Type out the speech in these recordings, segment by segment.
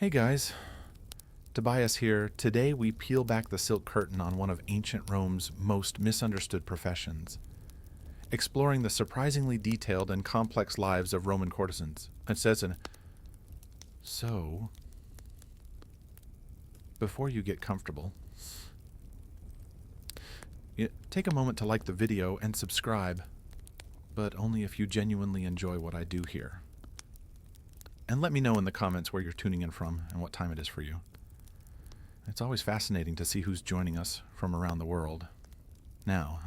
Hey guys, Tobias here. Today we peel back the silk curtain on one of ancient Rome's most misunderstood professions, exploring the surprisingly detailed and complex lives of Roman courtesans. It says so, before you get comfortable, take a moment to like the video and subscribe, but only if you genuinely enjoy what I do here. And let me know in the comments where you're tuning in from and what time it is for you. It's always fascinating to see who's joining us from around the world. Now,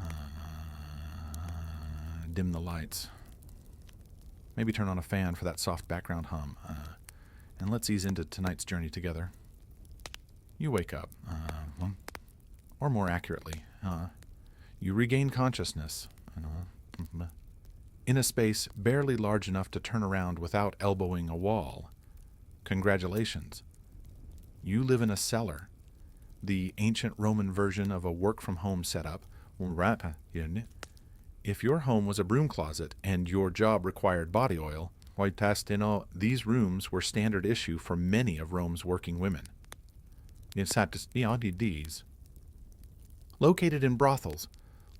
dim the lights. Maybe turn on a fan for that soft background hum. And let's ease into tonight's journey together. You wake up. Or more accurately, you regain consciousness. In a space barely large enough to turn around without elbowing a wall. Congratulations. You live in a cellar, the ancient Roman version of a work-from-home setup. If your home was a broom closet and your job required body oil, these rooms were standard issue for many of Rome's working women. Located in brothels,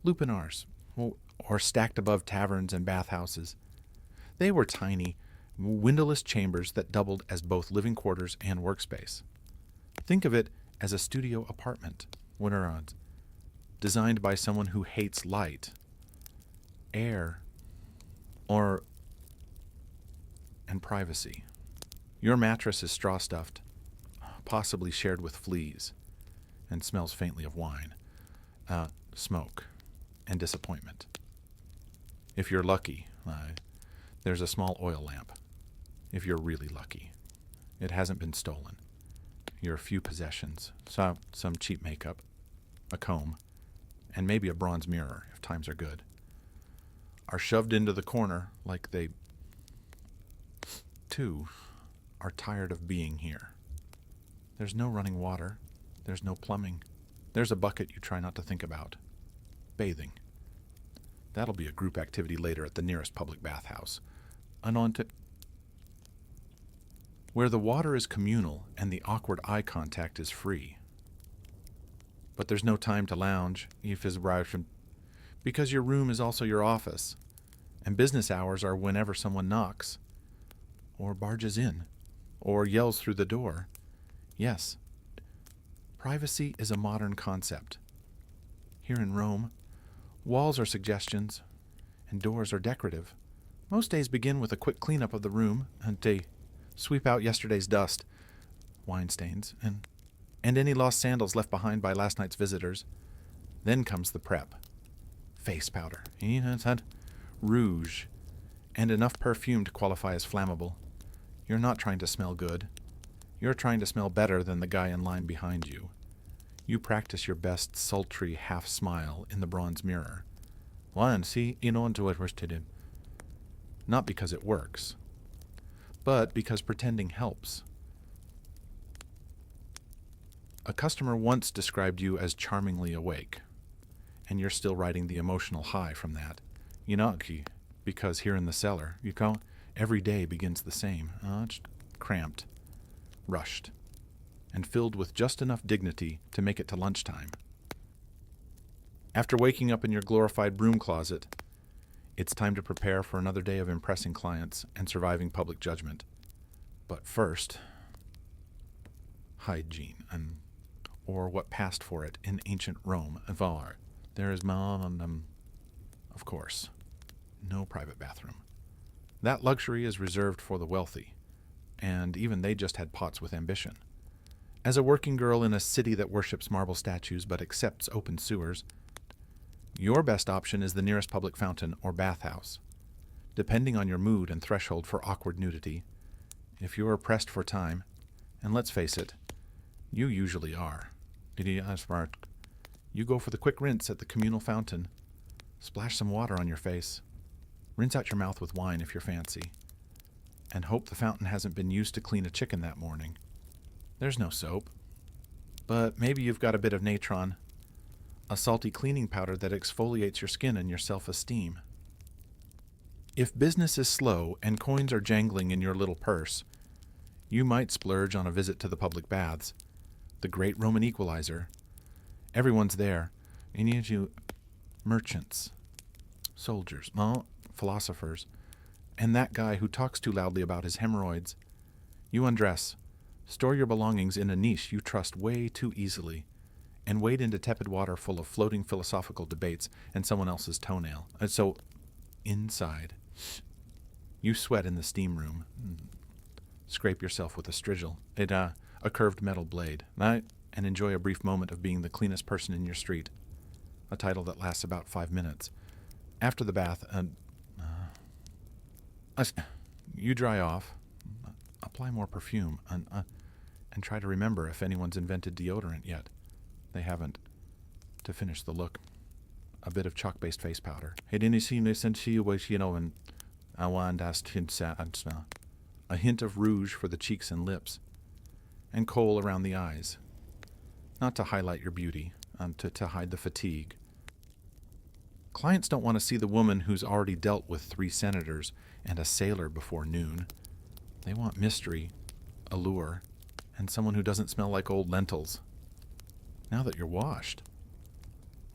lupanars, or stacked above taverns and bathhouses. They were tiny, windowless chambers that doubled as both living quarters and workspace. Think of it as a studio apartment, designed by someone who hates light, air, and privacy. Your mattress is straw-stuffed, possibly shared with fleas, and smells faintly of wine, smoke, and disappointment. If you're lucky, there's a small oil lamp. If you're really lucky, it hasn't been stolen. Your few possessions, some cheap makeup, a comb, and maybe a bronze mirror, if times are good, are shoved into the corner like they, too, are tired of being here. There's no running water. There's no plumbing. There's a bucket you try not to think about. Bathing. That'll be a group activity later at the nearest public bathhouse. Where the water is communal and the awkward eye contact is free. But there's no time to lounge, because your room is also your office, and business hours are whenever someone knocks, or barges in, or yells through the door. Yes, privacy is a modern concept. Here in Rome, walls are suggestions, and doors are decorative. Most days begin with a quick cleanup of the room, and they sweep out yesterday's dust, wine stains, and any lost sandals left behind by last night's visitors. Then comes the prep. Face powder, rouge, and enough perfume to qualify as flammable. You're not trying to smell good. You're trying to smell better than the guy in line behind you. You practice your best sultry half-smile in the bronze mirror. Not because it works, but because pretending helps. A customer once described you as charmingly awake, and you're still riding the emotional high from that. Because here in the cellar, every day begins the same. Cramped, rushed, and filled with just enough dignity to make it to lunchtime. After waking up in your glorified broom closet, it's time to prepare for another day of impressing clients and surviving public judgment. But first, hygiene, or what passed for it in ancient Rome. There is, of course, no private bathroom. That luxury is reserved for the wealthy, and even they just had pots with ambition. As a working girl in a city that worships marble statues but accepts open sewers, your best option is the nearest public fountain or bathhouse, depending on your mood and threshold for awkward nudity. If you are pressed for time, and let's face it, you usually are, you go for the quick rinse at the communal fountain, splash some water on your face, rinse out your mouth with wine if you're fancy, and hope the fountain hasn't been used to clean a chicken that morning. There's no soap, but maybe you've got a bit of natron, a salty cleaning powder that exfoliates your skin and your self-esteem. If business is slow and coins are jangling in your little purse, You might splurge on a visit to the public baths, the great Roman equalizer. Everyone's there. Any of you merchants, soldiers, philosophers, and that guy who talks too loudly about his hemorrhoids. You undress, store your belongings in a niche you trust way too easily, and wade into tepid water full of floating philosophical debates and someone else's toenail. And so, inside, you sweat in the steam room. Scrape yourself with a strigil, a curved metal blade, and enjoy a brief moment of being the cleanest person in your street. A title that lasts about 5 minutes. After the bath, you dry off, apply more perfume, and try to remember if anyone's invented deodorant yet. They haven't. To finish the look, a bit of chalk-based face powder. A hint of rouge for the cheeks and lips, and kohl around the eyes. Not to highlight your beauty, to hide the fatigue. Clients don't want to see the woman who's already dealt with 3 senators and a sailor before noon. They want mystery, allure, and someone who doesn't smell like old lentils. Now that you're washed,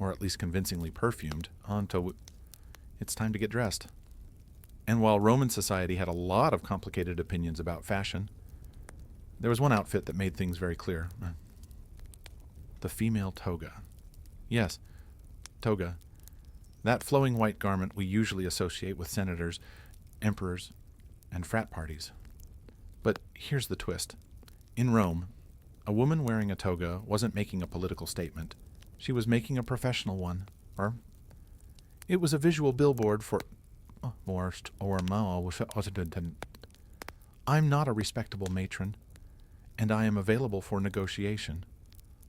or at least convincingly perfumed, it's time to get dressed. And while Roman society had a lot of complicated opinions about fashion, there was one outfit that made things very clear. The female toga. Yes, toga. That flowing white garment we usually associate with senators, emperors, and frat parties. But here's the twist. In Rome, a woman wearing a toga wasn't making a political statement. She was making a professional one. Or it was a visual billboard for... I'm not a respectable matron, and I am available for negotiation.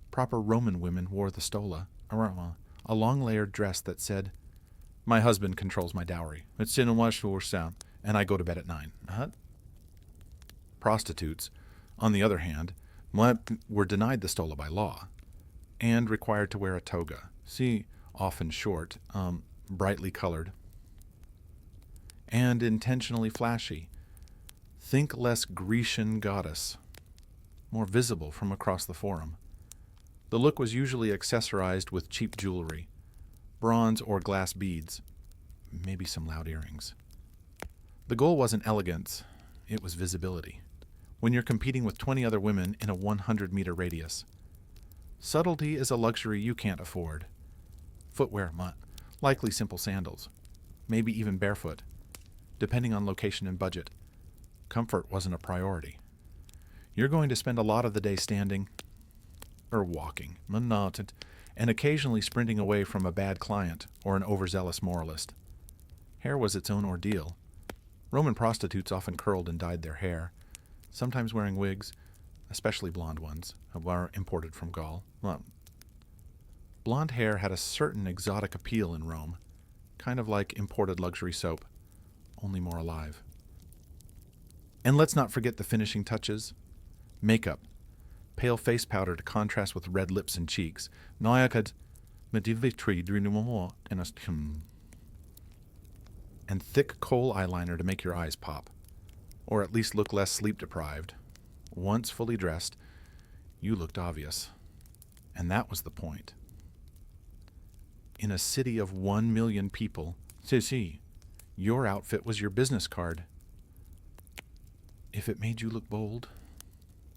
Proper Roman women wore the stola, a long layered dress that said, "My husband controls my dowry. It's in a and I go to bed at 9. Prostitutes, on the other hand, were denied the stola by law, and required to wear a toga. See, often short, brightly colored, and intentionally flashy. Think less Grecian goddess, more visible from across the forum. The look was usually accessorized with cheap jewelry, bronze or glass beads, maybe some loud earrings. The goal wasn't elegance, it was visibility. When you're competing with 20 other women in a 100-meter radius. Subtlety is a luxury you can't afford. Footwear, likely simple sandals, maybe even barefoot, depending on location and budget. Comfort wasn't a priority. You're going to spend a lot of the day standing, or walking, and occasionally sprinting away from a bad client or an overzealous moralist. Hair was its own ordeal. Roman prostitutes often curled and dyed their hair, sometimes wearing wigs, especially blonde ones, were imported from Gaul. Blonde hair had a certain exotic appeal in Rome, kind of like imported luxury soap, only more alive. And let's not forget the finishing touches. Makeup. Pale face powder to contrast with red lips and cheeks. And thick kohl eyeliner to make your eyes pop, or at least look less sleep-deprived. Once fully dressed, you looked obvious. And that was the point. In a city of 1 million people, your outfit was your business card. If it made you look bold,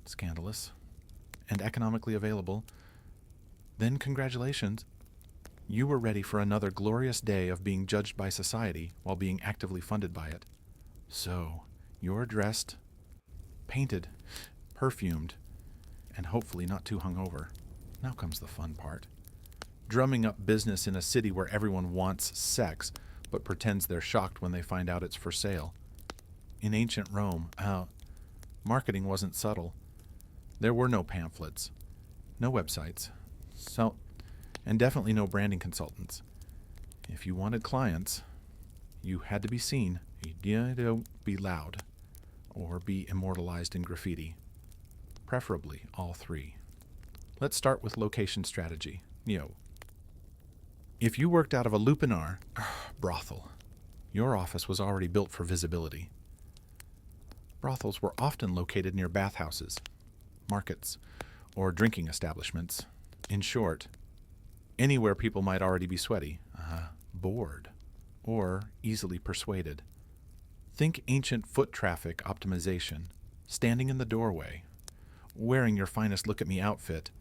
scandalous, and economically available, then congratulations. You were ready for another glorious day of being judged by society while being actively funded by it. So, you're dressed, painted, perfumed, and hopefully not too hungover. Now comes the fun part. Drumming up business in a city where everyone wants sex, but pretends they're shocked when they find out it's for sale. In ancient Rome, marketing wasn't subtle. There were no pamphlets, no websites, and definitely no branding consultants. If you wanted clients, you had to be seen, you had to be loud, or be immortalized in graffiti. Preferably all 3. Let's start with location strategy. If you worked out of a lupanar brothel, your office was already built for visibility. Brothels were often located near bathhouses, markets, or drinking establishments. In short, anywhere people might already be sweaty, bored, or easily persuaded. Think ancient foot traffic optimization, standing in the doorway, wearing your finest look-at-me outfit.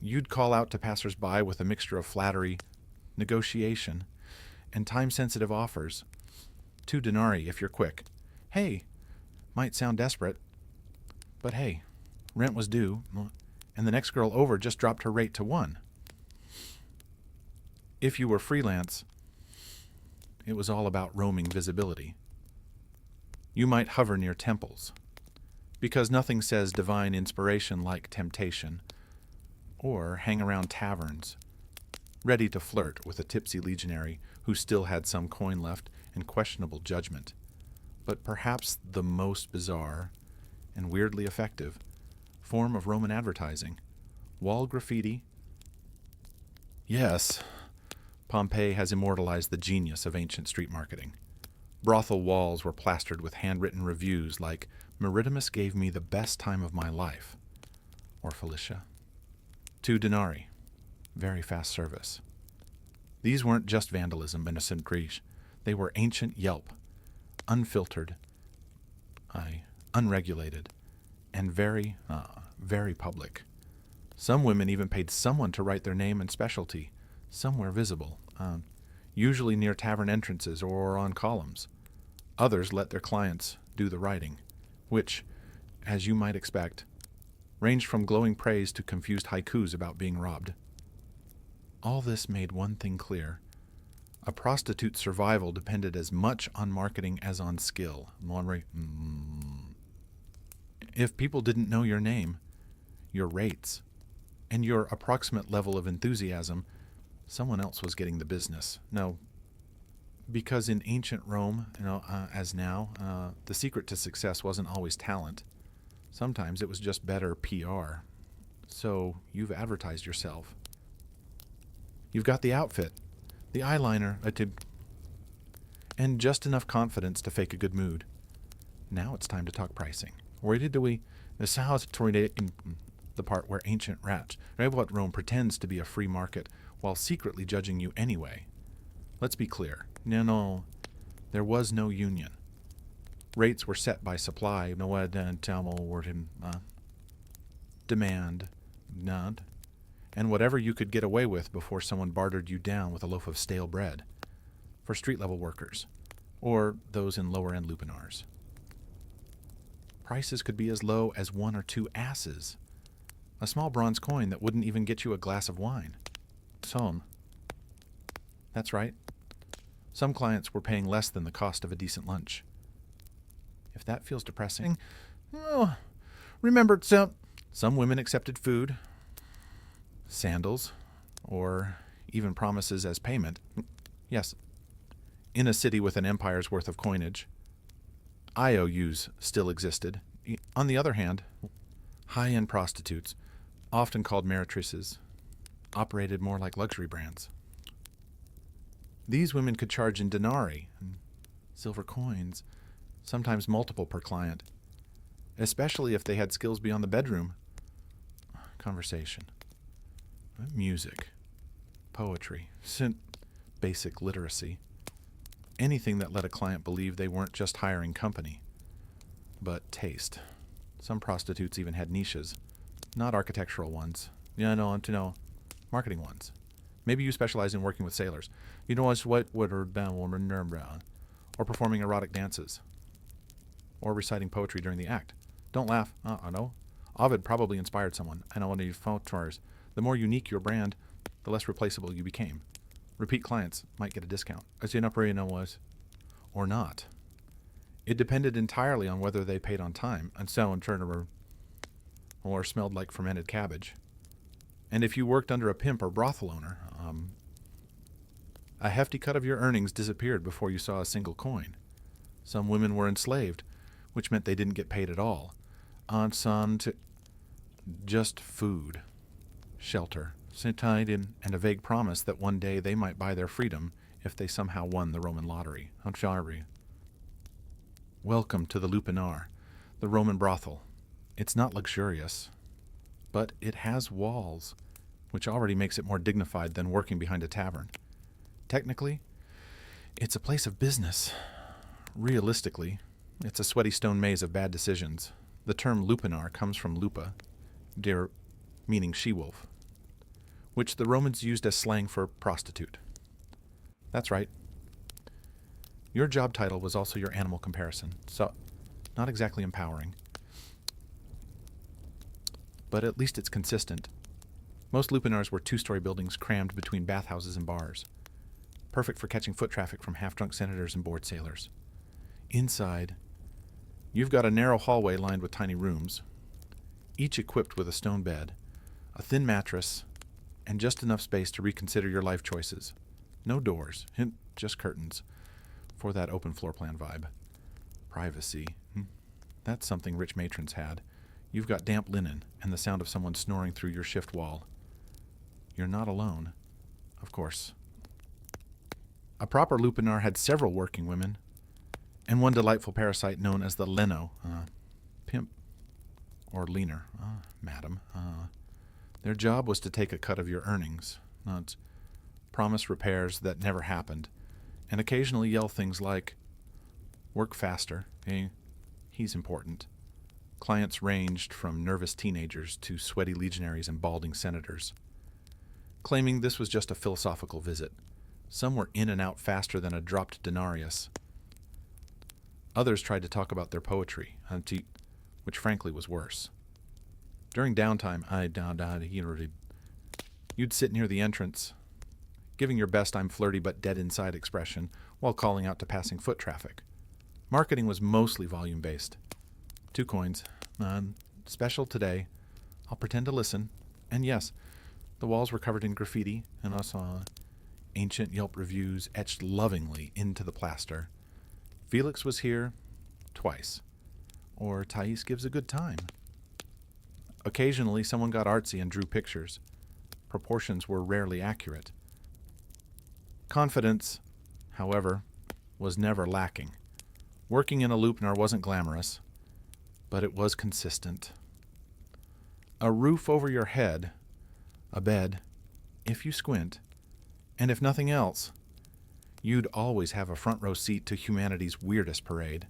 You'd call out to passers-by with a mixture of flattery, negotiation, and time-sensitive offers. 2 denarii if you're quick. Hey, might sound desperate, but hey, rent was due, and the next girl over just dropped her rate to 1. If you were freelance, it was all about roaming visibility. You might hover near temples, because nothing says divine inspiration like temptation, or hang around taverns, ready to flirt with a tipsy legionary who still had some coin left and questionable judgment. But perhaps the most bizarre and weirdly effective form of Roman advertising, wall graffiti. Yes, Pompeii has immortalized the genius of ancient street marketing. Brothel walls were plastered with handwritten reviews like, "Meridimus gave me the best time of my life," or Felicia. 2 denarii. Very fast service. These weren't just vandalism, innocent Greece. They were ancient Yelp, unfiltered, unregulated, and very public. Some women even paid someone to write their name and specialty, somewhere visible, usually near tavern entrances or on columns. Others let their clients do the writing, which, as you might expect, ranged from glowing praise to confused haikus about being robbed. All this made one thing clear. A prostitute's survival depended as much on marketing as on skill. If people didn't know your name, your rates, and your approximate level of enthusiasm, someone else was getting the business. No, because in ancient Rome, as now, the secret to success wasn't always talent. Sometimes it was just better PR. So you've advertised yourself. You've got the outfit, the eyeliner, and just enough confidence to fake a good mood. Now it's time to talk pricing. Where did we? The part where ancient rats, what Rome pretends to be a free market while secretly judging you anyway. Let's be clear. No, there was no union. Rates were set by supply, demand, and whatever you could get away with before someone bartered you down with a loaf of stale bread for street-level workers, or those in lower-end lupanars. Prices could be as low as 1 or 2 asses, a small bronze coin that wouldn't even get you a glass of wine. That's right. Some clients were paying less than the cost of a decent lunch. If that feels depressing, remember, some women accepted food, sandals, or even promises as payment. Yes, in a city with an empire's worth of coinage, IOUs still existed. On the other hand, high-end prostitutes, often called meretrices, operated more like luxury brands. These women could charge in denarii, silver coins, sometimes multiple per client, especially if they had skills beyond the bedroom. Conversation, music, poetry, basic literacy, anything that let a client believe they weren't just hiring company, but taste. Some prostitutes even had niches, not architectural ones. Marketing ones. Maybe you specialize in working with sailors. You know what would or performing erotic dances, or reciting poetry during the act. Don't laugh. No. Ovid probably inspired someone. I know one of your photos. The more unique your brand, the less replaceable you became. Repeat clients might get a discount. Or not. It depended entirely on whether they paid on time, and so in turn, or smelled like fermented cabbage. And if you worked under a pimp or brothel owner, a hefty cut of your earnings disappeared before you saw a single coin. Some women were enslaved, which meant they didn't get paid at all. Just food, shelter, and a vague promise that one day they might buy their freedom if they somehow won the Roman lottery. Welcome to the lupanar, The Roman brothel. It's not luxurious, but it has walls, which already makes it more dignified than working behind a tavern. Technically, it's a place of business. Realistically, it's a sweaty stone maze of bad decisions. The term lupanar comes from lupa, meaning she-wolf, which the Romans used as slang for prostitute. That's right. Your job title was also your animal comparison, so not exactly empowering. But at least it's consistent. Most lupanars were two-story buildings crammed between bathhouses and bars, perfect for catching foot traffic from half-drunk senators and bored sailors. Inside, you've got a narrow hallway lined with tiny rooms, each equipped with a stone bed, a thin mattress, and just enough space to reconsider your life choices. No doors, just curtains, for that open floor plan vibe. Privacy. That's something rich matrons had. You've got damp linen and the sound of someone snoring through your shift wall. You're not alone, of course. A proper lupanar had several working women, and one delightful parasite known as the leno, pimp, or leaner, madam. Their job was to take a cut of your earnings, not promise repairs that never happened, and occasionally yell things like, "Work faster, he's important." Clients ranged from nervous teenagers to sweaty legionaries and balding senators, claiming this was just a philosophical visit. Some were in and out faster than a dropped denarius. Others tried to talk about their poetry, which frankly was worse. During downtime, you'd sit near the entrance, giving your best "I'm flirty but dead inside" expression while calling out to passing foot traffic. Marketing was mostly volume-based. 2 coins. Special today. I'll pretend to listen. And yes, the walls were covered in graffiti, and I saw ancient Yelp reviews etched lovingly into the plaster. Felix was here twice. Or Thais gives a good time. Occasionally, someone got artsy and drew pictures. Proportions were rarely accurate. Confidence, however, was never lacking. Working in a lupanar wasn't glamorous, but it was consistent. A roof over your head, a bed, if you squint, and if nothing else, you'd always have a front row seat to humanity's weirdest parade.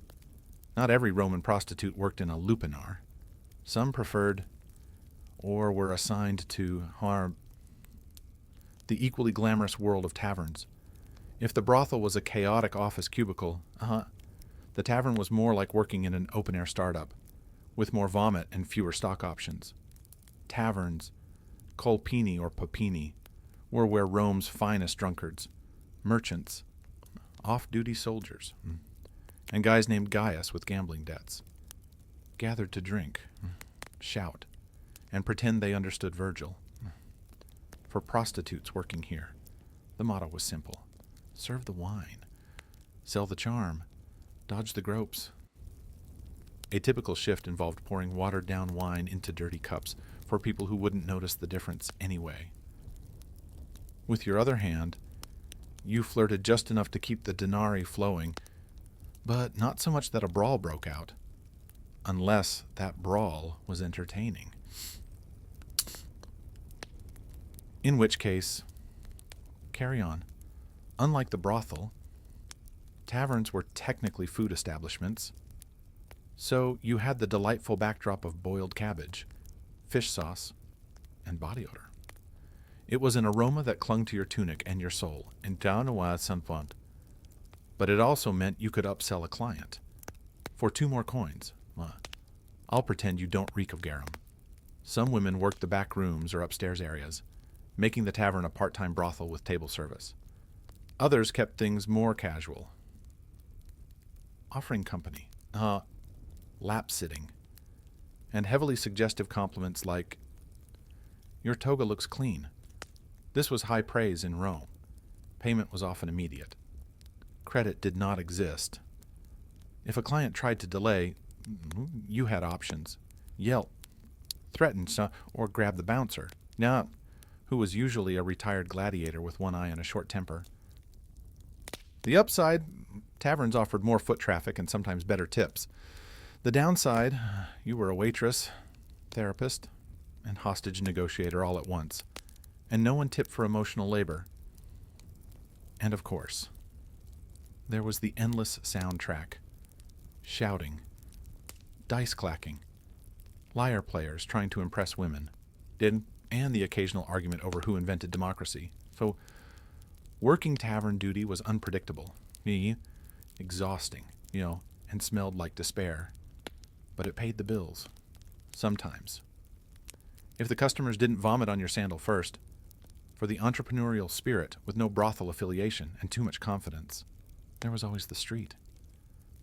Not every Roman prostitute worked in a lupanar. Some preferred, or were assigned to, the equally glamorous world of taverns. If the brothel was a chaotic office cubicle, the tavern was more like working in an open-air startup, with more vomit and fewer stock options. Taverns, colpini or popini, were where Rome's finest drunkards, merchants, off-duty soldiers, and guys named Gaius with gambling debts gathered to drink, shout, and pretend they understood Virgil. For prostitutes working here, the motto was simple: serve the wine, sell the charm, dodge the gropes. A typical shift involved pouring watered-down wine into dirty cups for people who wouldn't notice the difference anyway. With your other hand, you flirted just enough to keep the denarii flowing, but not so much that a brawl broke out, unless that brawl was entertaining. In which case, carry on. Unlike the brothel, taverns were technically food establishments, so you had the delightful backdrop of boiled cabbage, fish sauce, and body odor. It was an aroma that clung to your tunic and your soul, and down a while sans fond. But it also meant you could upsell a client. For 2 more coins, I'll pretend you don't reek of garum. Some women worked the back rooms or upstairs areas, making the tavern a part-time brothel with table service. Others kept things more casual, offering company, lap-sitting, and heavily suggestive compliments like, "Your toga looks clean." This was high praise in Rome. Payment was often immediate. Credit did not exist. If a client tried to delay, you had options: yelp, threaten, or grab the bouncer, who was usually a retired gladiator with one eye and a short temper. The upside, taverns offered more foot traffic and sometimes better tips. The downside, you were a waitress, therapist, and hostage negotiator all at once, and no one tipped for emotional labor. And of course, there was the endless soundtrack. Shouting, dice clacking, liar players trying to impress women, and the occasional argument over who invented democracy. So, working tavern duty was unpredictable, exhausting, and smelled like despair. But it paid the bills. Sometimes. If the customers didn't vomit on your sandal first, for the entrepreneurial spirit with no brothel affiliation and too much confidence, there was always the street.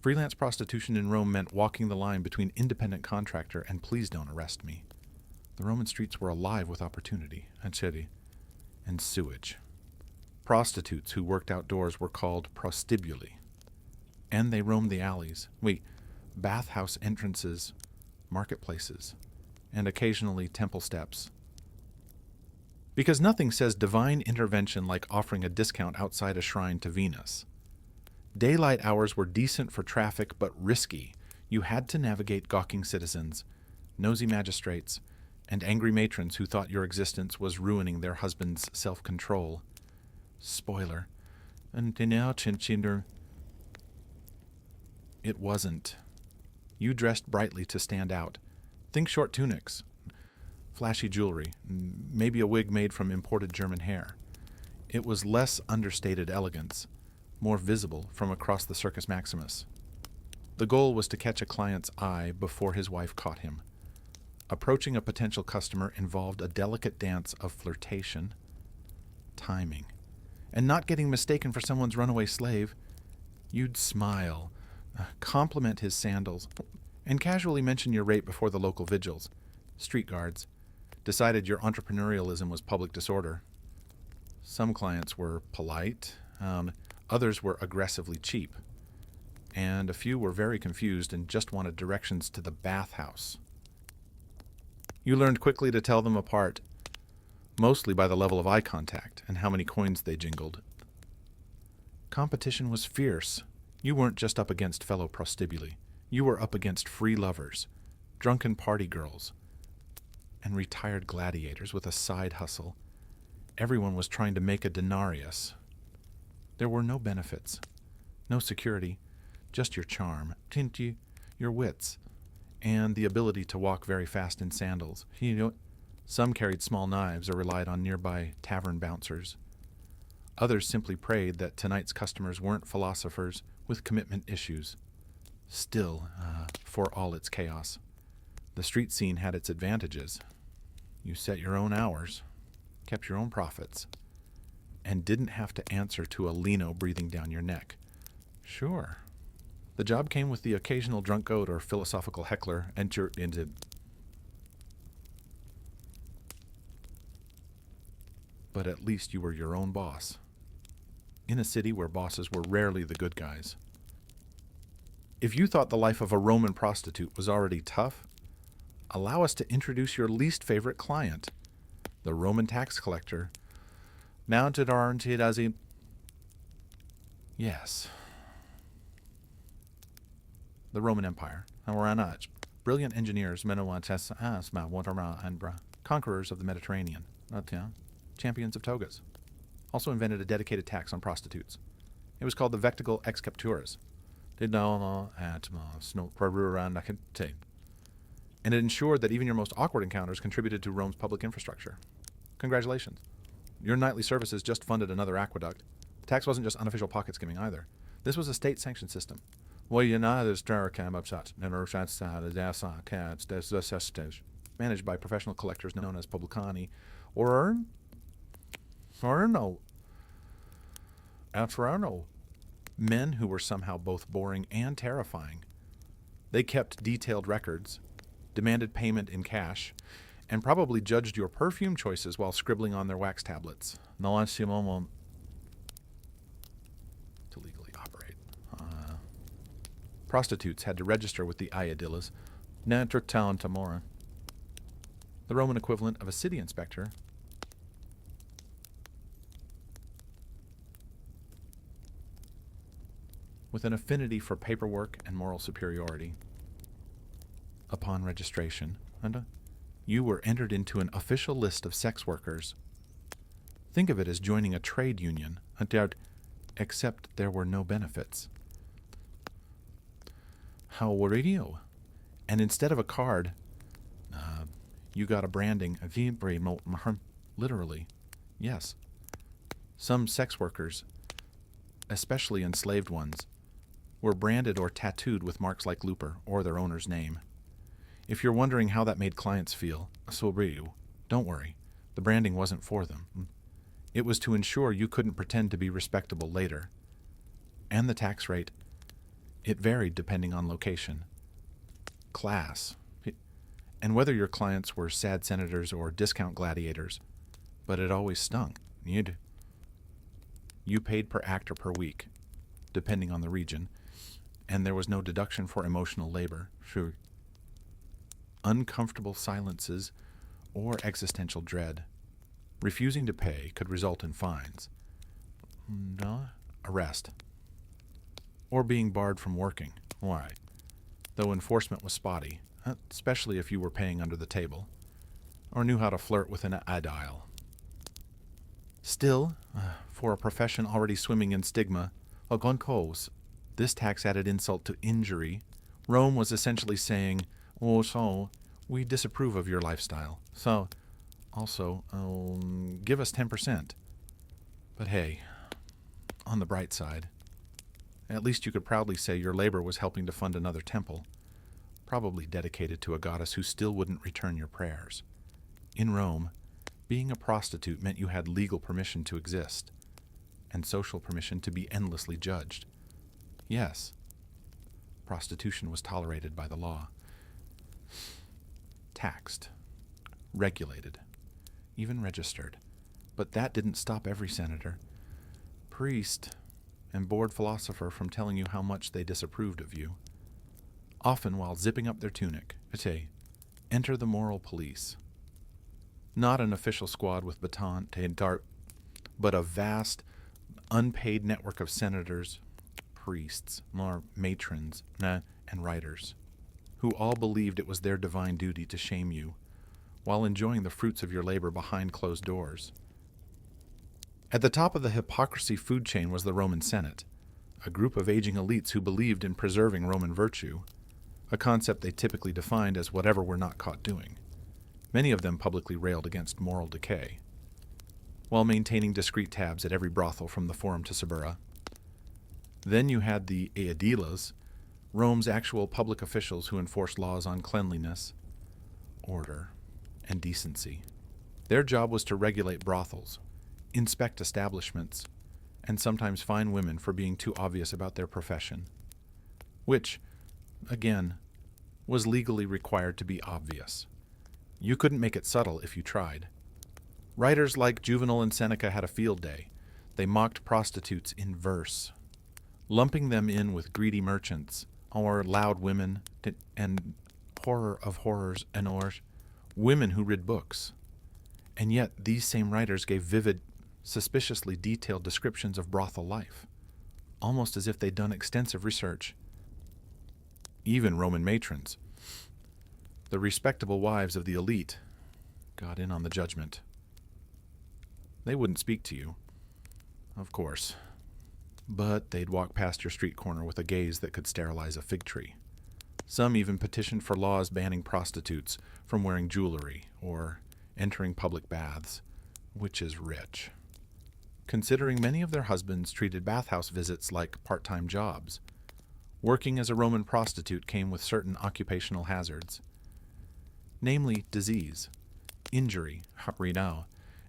Freelance prostitution in Rome meant walking the line between independent contractor and please don't arrest me. The Roman streets were alive with opportunity, and sewage. Prostitutes who worked outdoors were called prostibuli, and they roamed the alleys, bathhouse entrances, marketplaces, and occasionally temple steps. Because nothing says divine intervention like offering a discount outside a shrine to Venus. Daylight hours were decent for traffic, but risky. You had to navigate gawking citizens, nosy magistrates, and angry matrons who thought your existence was ruining their husband's self-control. Spoiler. It wasn't. You dressed brightly to stand out. Think short tunics, flashy jewelry, maybe a wig made from imported German hair. It was less understated elegance, more visible from across the Circus Maximus. The goal was to catch a client's eye before his wife caught him. Approaching a potential customer involved a delicate dance of flirtation, timing, and not getting mistaken for someone's runaway slave. You'd smile, compliment his sandals, and casually mention your rate before the local vigils, street guards, decided your entrepreneurialism was public disorder. Some clients were polite, others were aggressively cheap, and a few were very confused and just wanted directions to the bathhouse. You learned quickly to tell them apart, mostly by the level of eye contact and how many coins they jingled. Competition was fierce. You weren't just up against fellow prostibuli. You were up against free lovers, drunken party girls, and retired gladiators with a side hustle. Everyone was trying to make a denarius. There were no benefits, no security, just your charm, your wits, and the ability to walk very fast in sandals. Some carried small knives or relied on nearby tavern bouncers. Others simply prayed that tonight's customers weren't philosophers with commitment issues. Still, for all its chaos, the street scene had its advantages. You set your own hours, kept your own profits, and didn't have to answer to a lino breathing down your neck. Sure, the job came with the occasional drunk goat or philosophical heckler but at least you were your own boss. In a city where bosses were rarely the good guys. If you thought the life of a Roman prostitute was already tough, allow us to introduce your least favorite client, the Roman tax collector. Mounted warranted as a... Yes. The Roman Empire. Brilliant engineers, conquerors of the Mediterranean, champions of togas. Also invented a dedicated tax on prostitutes. It was called the Vectigal ex capturas. And it ensured that even your most awkward encounters contributed to Rome's public infrastructure. Congratulations. Your nightly services just funded another aqueduct. The tax wasn't just unofficial pocket skimming either. This was a state-sanctioned system. Managed by professional collectors known as publicani, or men who were somehow both boring and terrifying. They kept detailed records, demanded payment in cash, and probably judged your perfume choices while scribbling on their wax tablets. To legally operate. Prostitutes had to register with the Iadillas, the Roman equivalent of a city inspector, with an affinity for paperwork and moral superiority. upon registration, and you were entered into an official list of sex workers. Think of it as joining a trade union, except there were no benefits. How were you? And instead of a card, you got a branding, literally. Yes. Some sex workers, especially enslaved ones, were branded or tattooed with marks like Looper or their owner's name. If you're wondering how that made clients feel, don't worry. The branding wasn't for them. It was to ensure you couldn't pretend to be respectable later. And the tax rate, it varied depending on location, class, and whether your clients were sad senators or discount gladiators, but it always stung. You paid per act or per week, depending on the region, and there was no deduction for emotional labor. Sure. Uncomfortable silences or existential dread. Refusing to pay could result in fines, arrest, or being barred from working. Why? Though enforcement was spotty, especially if you were paying under the table, or knew how to flirt with an idyll. Still, for a profession already swimming in stigma, this tax added insult to injury. Rome was essentially saying, so we disapprove of your lifestyle. So, also, give us 10%. But hey, on the bright side, at least you could proudly say your labor was helping to fund another temple, probably dedicated to a goddess who still wouldn't return your prayers. In Rome, being a prostitute meant you had legal permission to exist, and social permission to be endlessly judged. Yes, prostitution was tolerated by the law. Taxed, regulated, even registered. But that didn't stop every senator, priest, and bored philosopher from telling you how much they disapproved of you. Often while zipping up their tunic, enter the moral police. Not an official squad with baton and dart, but a vast, unpaid network of senators, priests, matrons, and writers, who all believed it was their divine duty to shame you, while enjoying the fruits of your labor behind closed doors. At the top of the hypocrisy food chain was the Roman Senate, a group of aging elites who believed in preserving Roman virtue, a concept they typically defined as whatever we're not caught doing. Many of them publicly railed against moral decay, while maintaining discreet tabs at every brothel from the Forum to Suburra. Then you had the aediles, Rome's actual public officials who enforced laws on cleanliness, order, and decency. Their job was to regulate brothels, inspect establishments, and sometimes fine women for being too obvious about their profession, which, again, was legally required to be obvious. You couldn't make it subtle if you tried. Writers like Juvenal and Seneca had a field day. They mocked prostitutes in verse, lumping them in with greedy merchants, or loud women, and horror of horrors and women who read books. And yet these same writers gave vivid, suspiciously detailed descriptions of brothel life, almost as if they'd done extensive research. Even Roman matrons, the respectable wives of the elite, got in on the judgment. They wouldn't speak to you, of course, but they'd walk past your street corner with a gaze that could sterilize a fig tree. Some even petitioned for laws banning prostitutes from wearing jewelry or entering public baths, which is rich, considering many of their husbands treated bathhouse visits like part-time jobs. Working as a Roman prostitute came with certain occupational hazards, namely disease, injury,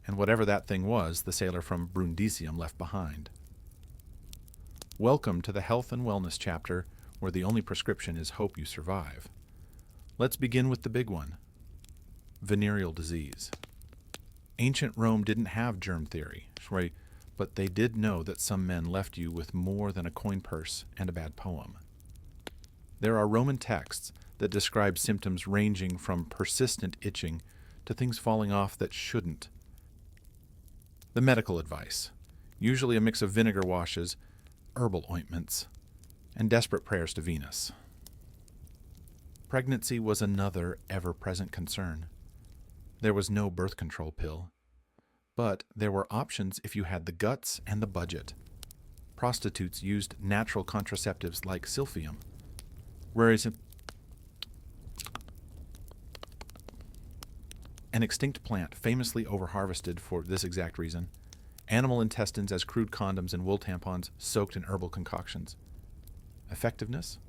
and whatever that thing was the sailor from Brundisium left behind. Welcome to the health and wellness chapter, where the only prescription is hope you survive. Let's begin with the big one, venereal disease. Ancient Rome didn't have germ theory, but they did know that some men left you with more than a coin purse and a bad poem. There are Roman texts that describe symptoms ranging from persistent itching to things falling off that shouldn't. The medical advice, usually a mix of vinegar washes, herbal ointments, and desperate prayers to Venus. Pregnancy was another ever-present concern. There was no birth control pill, but there were options if you had the guts and the budget. Prostitutes used natural contraceptives like silphium, whereas an extinct plant famously overharvested for this exact reason, animal intestines as crude condoms and wool tampons soaked in herbal concoctions. Effectiveness?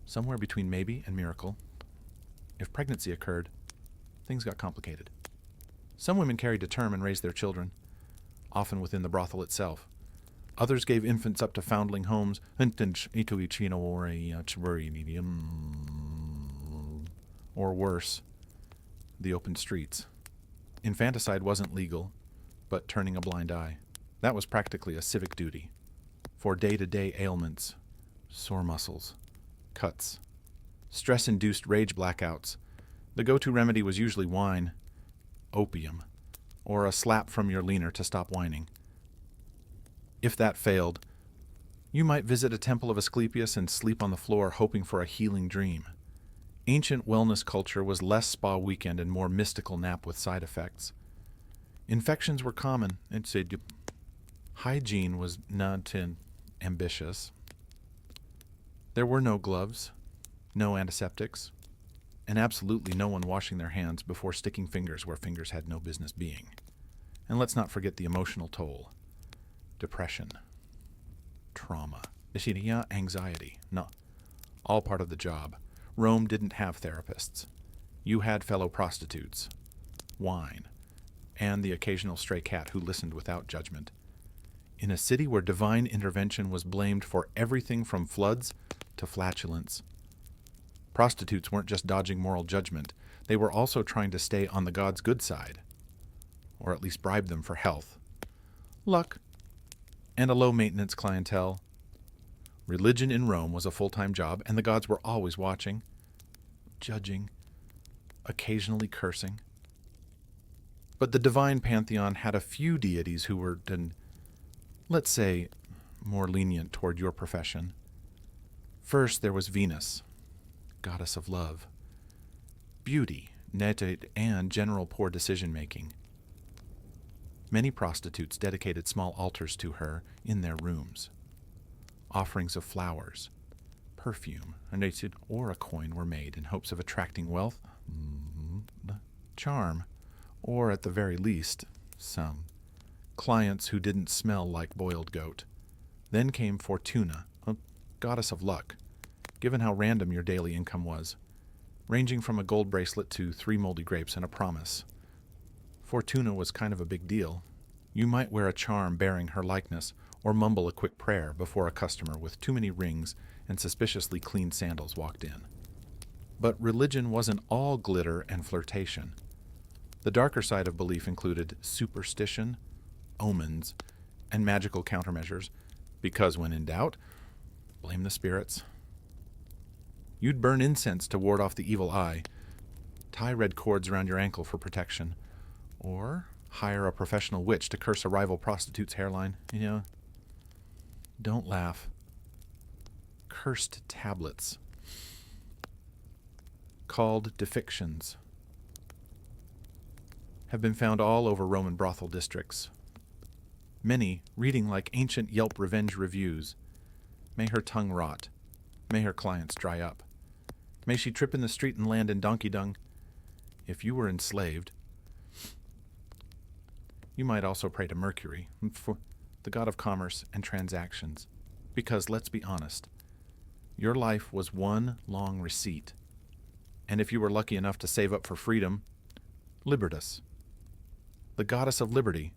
Somewhere between maybe and miracle. If pregnancy occurred, things got complicated. Some women carried to term and raised their children, often within the brothel itself. Others gave infants up to foundling homes, or worse, the open streets. Infanticide wasn't legal, but turning a blind eye. That was practically a civic duty. For day-to-day ailments, sore muscles, cuts, stress-induced rage blackouts, the go-to remedy was usually wine, opium, or a slap from your leaner to stop whining. If that failed, you might visit a temple of Asclepius and sleep on the floor hoping for a healing dream. Ancient wellness culture was less spa weekend and more mystical nap with side effects. Infections were common, and hygiene was not ambitious. There were no gloves, no antiseptics, and absolutely no one washing their hands before sticking fingers where fingers had no business being. And let's not forget the emotional toll. Depression, trauma, anxiety, no, all part of the job. Rome didn't have therapists. You had fellow prostitutes, wine, and the occasional stray cat who listened without judgment. In a city where divine intervention was blamed for everything from floods to flatulence, prostitutes weren't just dodging moral judgment, they were also trying to stay on the gods' good side, or at least bribe them for health, luck, and a low-maintenance clientele. Religion in Rome was a full-time job, and the gods were always watching, judging, occasionally cursing. But the divine pantheon had a few deities who were, let's say, more lenient toward your profession. First, there was Venus, goddess of love, beauty, and general poor decision-making. Many prostitutes dedicated small altars to her in their rooms. Offerings of flowers, perfume, or a coin were made in hopes of attracting wealth, charm, or at the very least, some clients who didn't smell like boiled goat. Then came Fortuna, a goddess of luck, given how random your daily income was, ranging from a gold bracelet to 3 moldy grapes and a promise. Fortuna was kind of a big deal. You might wear a charm bearing her likeness, or mumble a quick prayer before a customer with too many rings and suspiciously clean sandals walked in. But religion wasn't all glitter and flirtation. The darker side of belief included superstition, omens, and magical countermeasures, because when in doubt, blame the spirits. You'd burn incense to ward off the evil eye, tie red cords around your ankle for protection, or hire a professional witch to curse a rival prostitute's hairline. Don't laugh. Cursed tablets, called defictions, have been found all over Roman brothel districts. Many reading like ancient Yelp revenge reviews. May her tongue rot. May her clients dry up. May she trip in the street and land in donkey dung. If you were enslaved, you might also pray to Mercury, for the god of commerce and transactions, because let's be honest, your life was one long receipt, and if you were lucky enough to save up for freedom, Libertas, the goddess of liberty,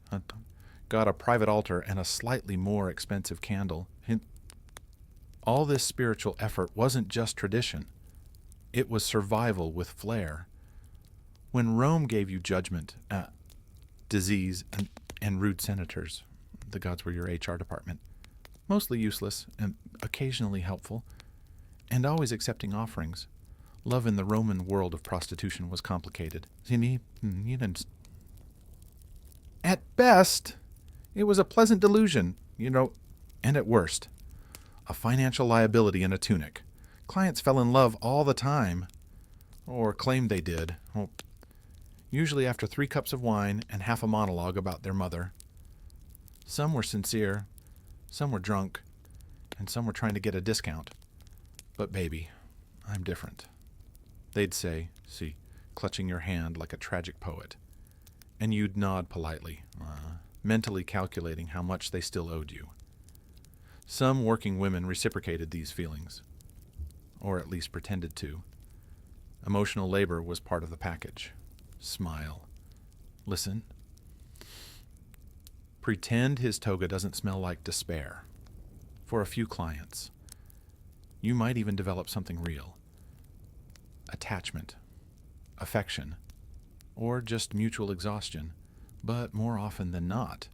got a private altar and a slightly more expensive candle. All this spiritual effort wasn't just tradition, it was survival with flair. When Rome gave you judgment, disease, and rude senators, the gods were your HR department, mostly useless and occasionally helpful, and always accepting offerings. Love in the Roman world of prostitution was complicated. At best, it was a pleasant delusion, and at worst, a financial liability in a tunic. Clients fell in love all the time, or claimed they did, usually after 3 cups of wine and half a monologue about their mother. Some were sincere, some were drunk, and some were trying to get a discount. But baby, I'm different. They'd say, see, clutching your hand like a tragic poet. And you'd nod politely, mentally calculating how much they still owed you. Some working women reciprocated these feelings, or at least pretended to. Emotional labor was part of the package. Smile. Listen. Pretend his toga doesn't smell like despair. For a few clients. You might even develop something real. Attachment, affection, or just mutual exhaustion, but more often than not.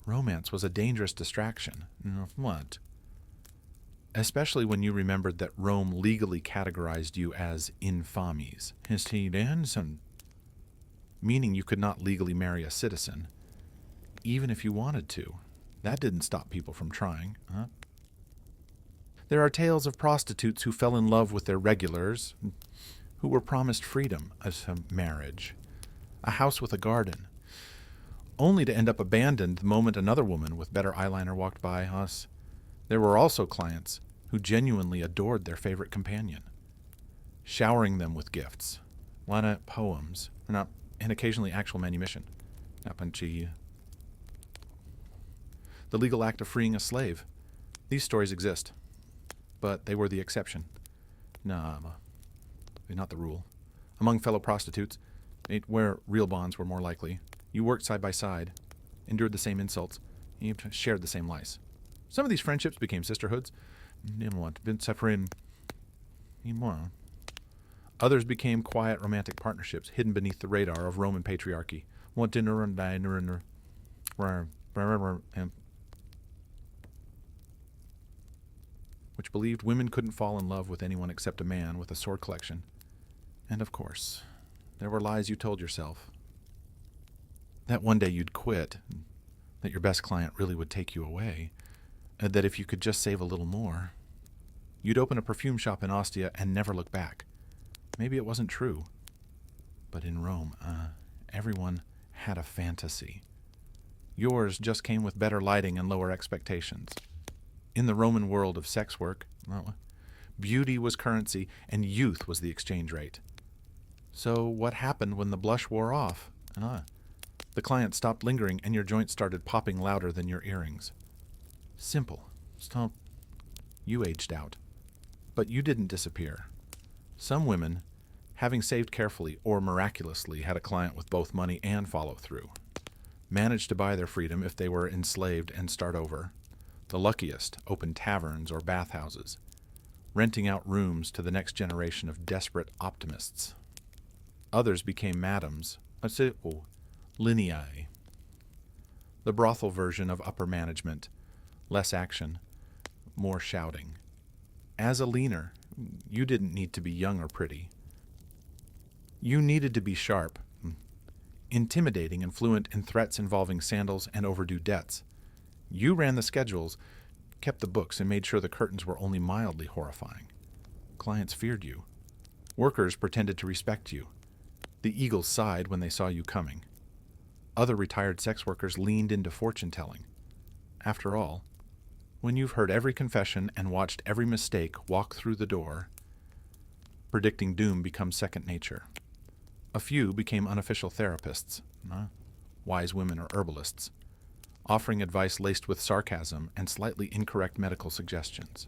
Romance was a dangerous distraction. What? Especially when you remembered that Rome legally categorized you as infames, meaning you could not legally marry a citizen, even if you wanted to. That didn't stop people from trying. There are tales of prostitutes who fell in love with their regulars, who were promised freedom as a marriage, a house with a garden, only to end up abandoned the moment another woman with better eyeliner walked by us. There were also clients who genuinely adored their favorite companion, showering them with gifts, poems, and occasionally actual manumission. The legal act of freeing a slave. These stories exist, but they were the exception. Not the rule. Among fellow prostitutes, where real bonds were more likely, you worked side by side, endured the same insults, you shared the same lies. Some of these friendships became sisterhoods. Others became quiet romantic partnerships hidden beneath the radar of Roman patriarchy. Which believed women couldn't fall in love with anyone except a man with a sword collection. And of course, there were lies you told yourself. That one day you'd quit, that your best client really would take you away, and that if you could just save a little more, you'd open a perfume shop in Ostia and never look back. Maybe it wasn't true. But in Rome, everyone had a fantasy. Yours just came with better lighting and lower expectations. In the Roman world of sex work, beauty was currency and youth was the exchange rate. So what happened when the blush wore off? The client stopped lingering and your joint started popping louder than your earrings. Simple. Stop. You aged out. But you didn't disappear. Some women, having saved carefully or miraculously, had a client with both money and follow-through. Managed to buy their freedom if they were enslaved and start over. The luckiest opened taverns or bathhouses, renting out rooms to the next generation of desperate optimists. Others became madams, linei, the brothel version of upper management, less action, more shouting. As a leaner, you didn't need to be young or pretty. You needed to be sharp, intimidating and fluent in threats involving sandals and overdue debts. You ran the schedules, kept the books, and made sure the curtains were only mildly horrifying. Clients feared you. Workers pretended to respect you. The eagles sighed when they saw you coming. Other retired sex workers leaned into fortune-telling. After all, when you've heard every confession and watched every mistake walk through the door, predicting doom becomes second nature. A few became unofficial therapists, wise women or herbalists, offering advice laced with sarcasm and slightly incorrect medical suggestions.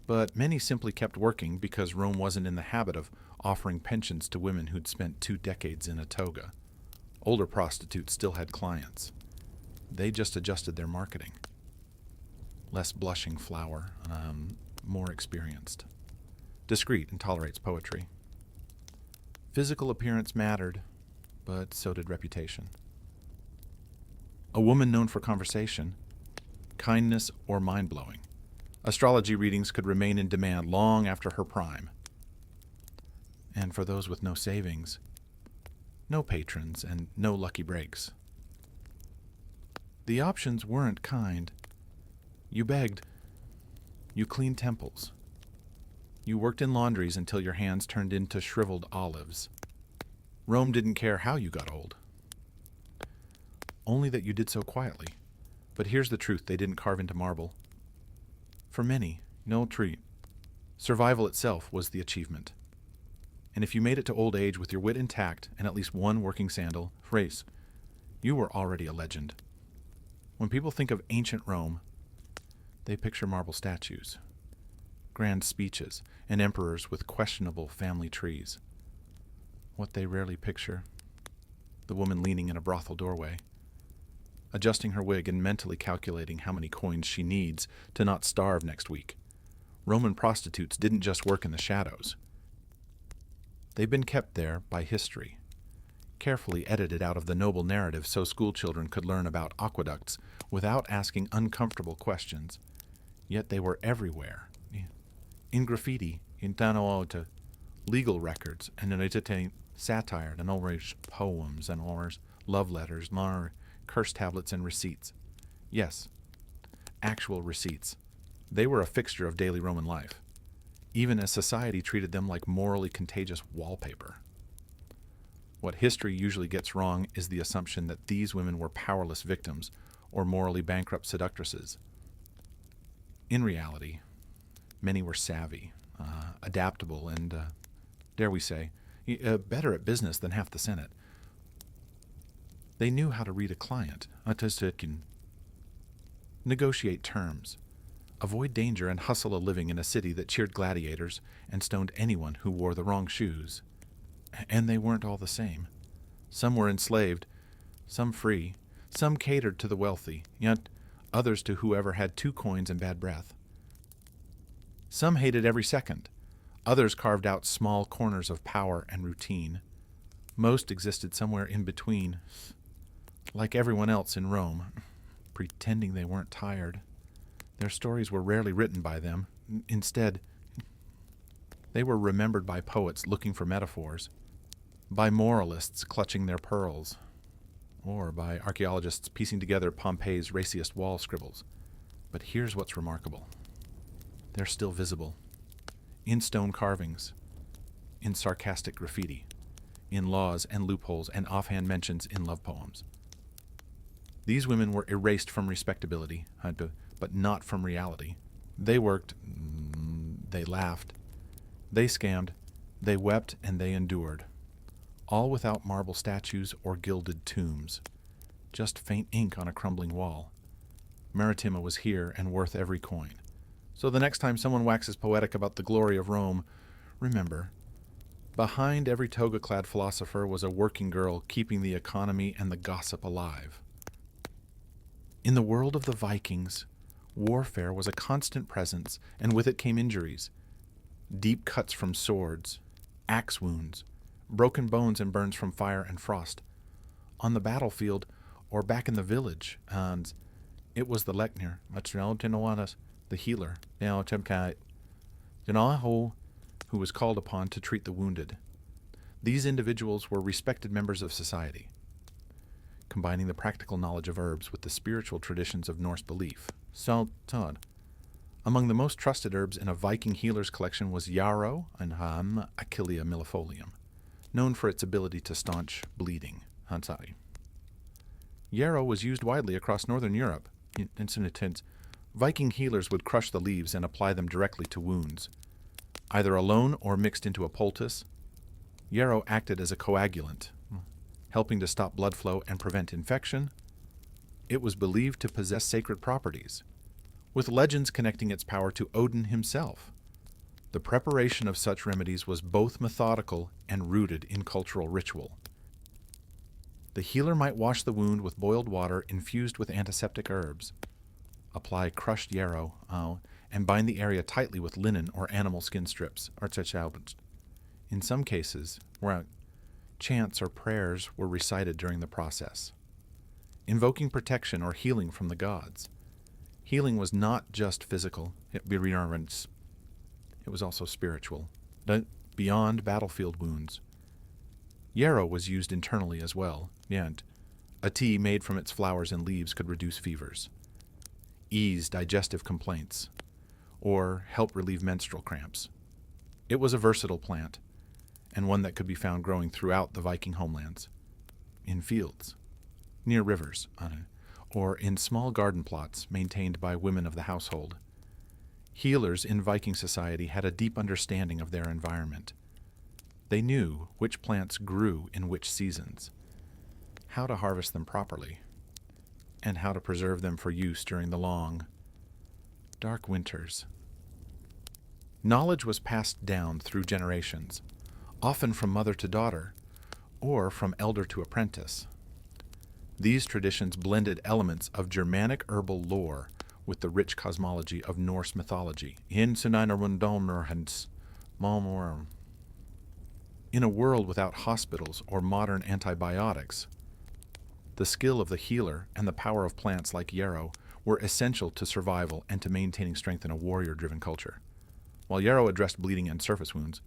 But many simply kept working because Rome wasn't in the habit of offering pensions to women who'd spent 2 decades in a toga. Older prostitutes still had clients. They just adjusted their marketing. Less blushing flower, more experienced. Discreet and tolerates poetry. Physical appearance mattered, but so did reputation. A woman known for conversation, kindness, or mind-blowing. Astrology readings could remain in demand long after her prime. And for those with no savings, no patrons and no lucky breaks. The options weren't kind, You begged. You cleaned temples. You worked in laundries until your hands turned into shriveled olives. Rome didn't care how you got old. Only that you did so quietly. But here's the truth they didn't carve into marble. For many, no treat. Survival itself was the achievement. And if you made it to old age with your wit intact and at least one working sandal, race, you were already a legend. When people think of ancient Rome, they picture marble statues, grand speeches, and emperors with questionable family trees. What they rarely picture, the woman leaning in a brothel doorway, adjusting her wig and mentally calculating how many coins she needs to not starve next week. Roman prostitutes didn't just work in the shadows. They've been kept there by history, carefully edited out of the noble narrative so schoolchildren could learn about aqueducts without asking uncomfortable questions. Yet they were everywhere. In graffiti, in tanoota, legal records, and in satire, and always poems, and always love letters, curse tablets, and receipts. Yes, actual receipts. They were a fixture of daily Roman life, even as society treated them like morally contagious wallpaper. What history usually gets wrong is the assumption that these women were powerless victims or morally bankrupt seductresses. In reality, many were savvy, adaptable, and, dare we say, better at business than half the Senate. They knew how to read a client, negotiate terms, avoid danger, and hustle a living in a city that cheered gladiators and stoned anyone who wore the wrong shoes. And they weren't all the same. Some were enslaved, some free, some catered to the wealthy, yet others to whoever had 2 coins and bad breath. Some hated every second. Others carved out small corners of power and routine. Most existed somewhere in between, like everyone else in Rome, pretending they weren't tired. Their stories were rarely written by them. Instead, they were remembered by poets looking for metaphors, by moralists clutching their pearls, or by archaeologists piecing together Pompeii's raciest wall scribbles. But here's what's remarkable. They're still visible, in stone carvings, in sarcastic graffiti, in laws and loopholes and offhand mentions in love poems. These women were erased from respectability, but not from reality. They worked, they laughed, they scammed, they wept, and they endured. All without marble statues or gilded tombs, just faint ink on a crumbling wall. Maritima was here and worth every coin. So the next time someone waxes poetic about the glory of Rome, remember, behind every toga-clad philosopher was a working girl keeping the economy and the gossip alive. In the world of the Vikings, warfare was a constant presence, and with it came injuries. Deep cuts from swords, axe wounds, broken bones and burns from fire and frost. On the battlefield, or back in the village, and it was the Leknir, the healer, who was called upon to treat the wounded. These individuals were respected members of society, combining the practical knowledge of herbs with the spiritual traditions of Norse belief. Among the most trusted herbs in a Viking healer's collection was yarrow and Achillea millefolium, known for its ability to staunch bleeding. Yarrow was used widely across northern Europe. Viking healers would crush the leaves and apply them directly to wounds. Either alone or mixed into a poultice, yarrow acted as a coagulant, helping to stop blood flow and prevent infection. It was believed to possess sacred properties, with legends connecting its power to Odin himself. The preparation of such remedies was both methodical and rooted in cultural ritual. The healer might wash the wound with boiled water infused with antiseptic herbs, apply crushed yarrow, and bind the area tightly with linen or animal skin strips. In some cases, chants or prayers were recited during the process, invoking protection or healing from the gods. Healing was not just physical, it was also spiritual, beyond battlefield wounds. Yarrow was used internally as well, and a tea made from its flowers and leaves could reduce fevers. ease digestive complaints, or help relieve menstrual cramps. It was a versatile plant, and one that could be found growing throughout the Viking homelands, in fields, near rivers, or in small garden plots maintained by women of the household. Healers in Viking society had a deep understanding of their environment. They knew which plants grew in which seasons, how to harvest them properly, and how to preserve them for use during the long, dark winters. Knowledge was passed down through generations, often from mother to daughter, or from elder to apprentice. These traditions blended elements of Germanic herbal lore with the rich cosmology of Norse mythology. In a world without hospitals or modern antibiotics, the skill of the healer and the power of plants like yarrow were essential to survival and to maintaining strength in a warrior-driven culture. While yarrow addressed bleeding and surface wounds,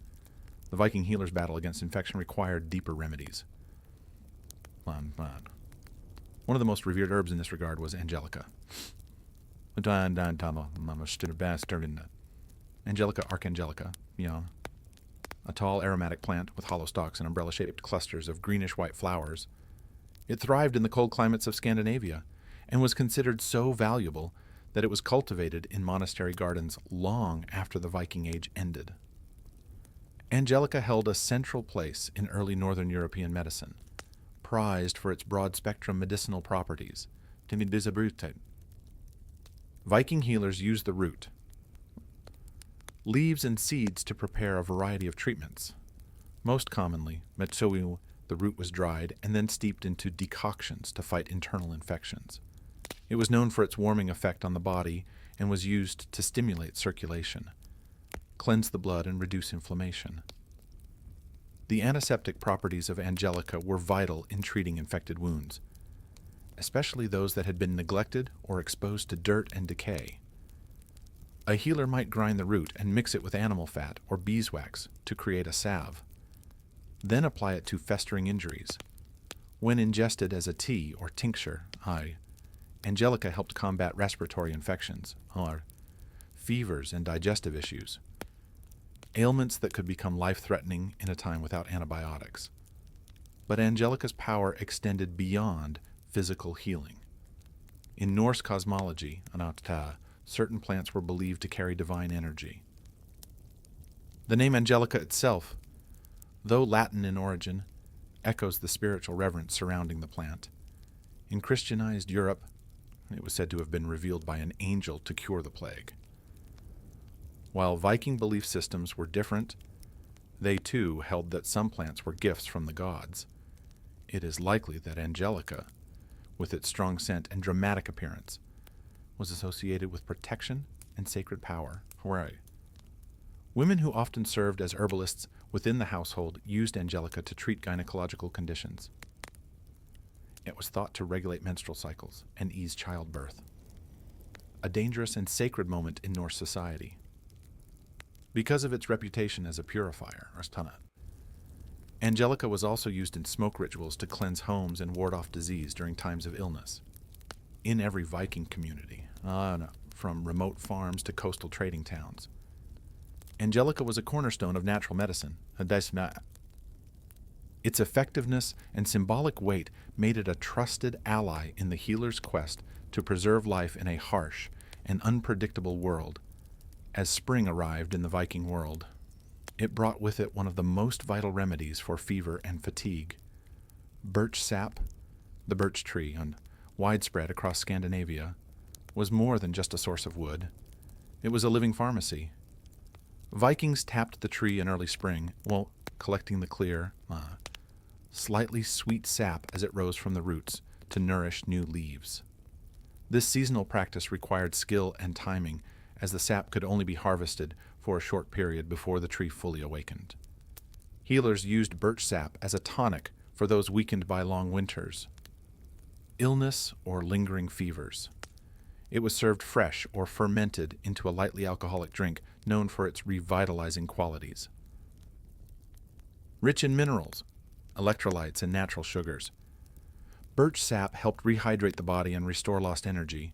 the Viking healer's battle against infection required deeper remedies. One of the most revered herbs in this regard was Angelica. Angelica archangelica, a tall aromatic plant with hollow stalks and umbrella-shaped clusters of greenish-white flowers. It thrived in the cold climates of Scandinavia and was considered so valuable that it was cultivated in monastery gardens long after the Viking Age ended. Angelica held a central place in early Northern European medicine, prized for its broad-spectrum medicinal properties. Viking healers used the root, leaves, and seeds to prepare a variety of treatments. Most commonly, metsuyu, the root was dried and then steeped into decoctions to fight internal infections. It was known for its warming effect on the body and was used to stimulate circulation, cleanse the blood, and reduce inflammation. The antiseptic properties of Angelica were vital in treating infected wounds, especially those that had been neglected or exposed to dirt and decay. A healer might grind the root and mix it with animal fat or beeswax to create a salve, then apply it to festering injuries. When ingested as a tea or tincture, Angelica helped combat respiratory infections, or fevers and digestive issues, ailments that could become life-threatening in a time without antibiotics. But Angelica's power extended beyond physical healing. In Norse cosmology, certain plants were believed to carry divine energy. The name Angelica itself, though Latin in origin, echoes the spiritual reverence surrounding the plant. In Christianized Europe, it was said to have been revealed by an angel to cure the plague. While Viking belief systems were different, they too held that some plants were gifts from the gods. It is likely that Angelica, with its strong scent and dramatic appearance, was associated with protection and sacred power. Women who often served as herbalists within the household used Angelica to treat gynecological conditions. It was thought to regulate menstrual cycles and ease childbirth, a dangerous and sacred moment in Norse society. Because of its reputation as a purifier, Angelica was also used in smoke rituals to cleanse homes and ward off disease during times of illness. In every Viking community, from remote farms to coastal trading towns, Angelica was a cornerstone of natural medicine. Its effectiveness and symbolic weight made it a trusted ally in the healer's quest to preserve life in a harsh and unpredictable world. As spring arrived in the Viking world, it brought with it one of the most vital remedies for fever and fatigue. Birch sap, the birch tree, widespread across Scandinavia, was more than just a source of wood. It was a living pharmacy. Vikings tapped the tree in early spring, collecting the clear, slightly sweet sap as it rose from the roots to nourish new leaves. This seasonal practice required skill and timing, as the sap could only be harvested for a short period before the tree fully awakened. Healers used birch sap as a tonic for those weakened by long winters, illness, or lingering fevers. It was served fresh or fermented into a lightly alcoholic drink known for its revitalizing qualities. Rich in minerals, electrolytes, and natural sugars, birch sap helped rehydrate the body and restore lost energy,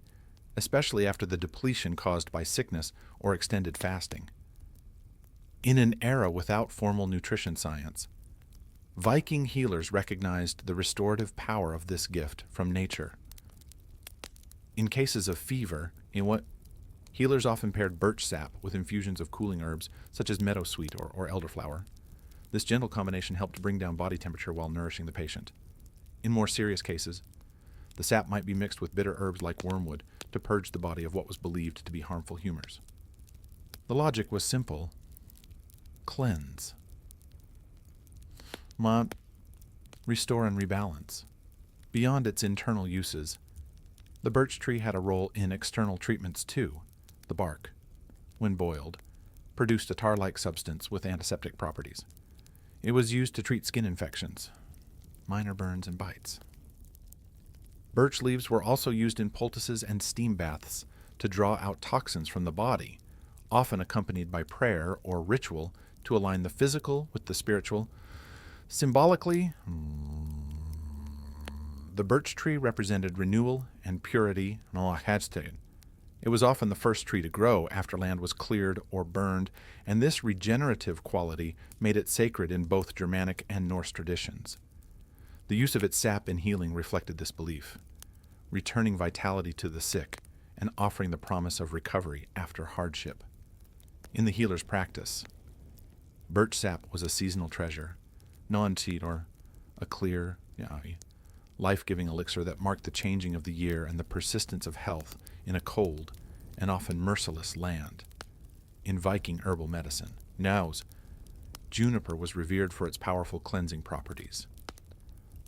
especially after the depletion caused by sickness or extended fasting. In an era without formal nutrition science, Viking healers recognized the restorative power of this gift from nature. In cases of fever, healers often paired birch sap with infusions of cooling herbs such as meadowsweet or elderflower. This gentle combination helped bring down body temperature while nourishing the patient. In more serious cases, the sap might be mixed with bitter herbs like wormwood to purge the body of what was believed to be harmful humors. The logic was simple: cleanse. Restore and rebalance. Beyond its internal uses, the birch tree had a role in external treatments too. The bark, when boiled, produced a tar-like substance with antiseptic properties. It was used to treat skin infections, minor burns, and bites. Birch leaves were also used in poultices and steam baths to draw out toxins from the body, often accompanied by prayer or ritual to align the physical with the spiritual. Symbolically, the birch tree represented renewal and purity. It was often the first tree to grow after land was cleared or burned, and this regenerative quality made it sacred in both Germanic and Norse traditions. The use of its sap in healing reflected this belief, returning vitality to the sick and offering the promise of recovery after hardship. In the healer's practice, birch sap was a seasonal treasure, non-cheat or a clear, life-giving elixir that marked the changing of the year and the persistence of health in a cold and often merciless land. In Viking herbal medicine, juniper was revered for its powerful cleansing properties,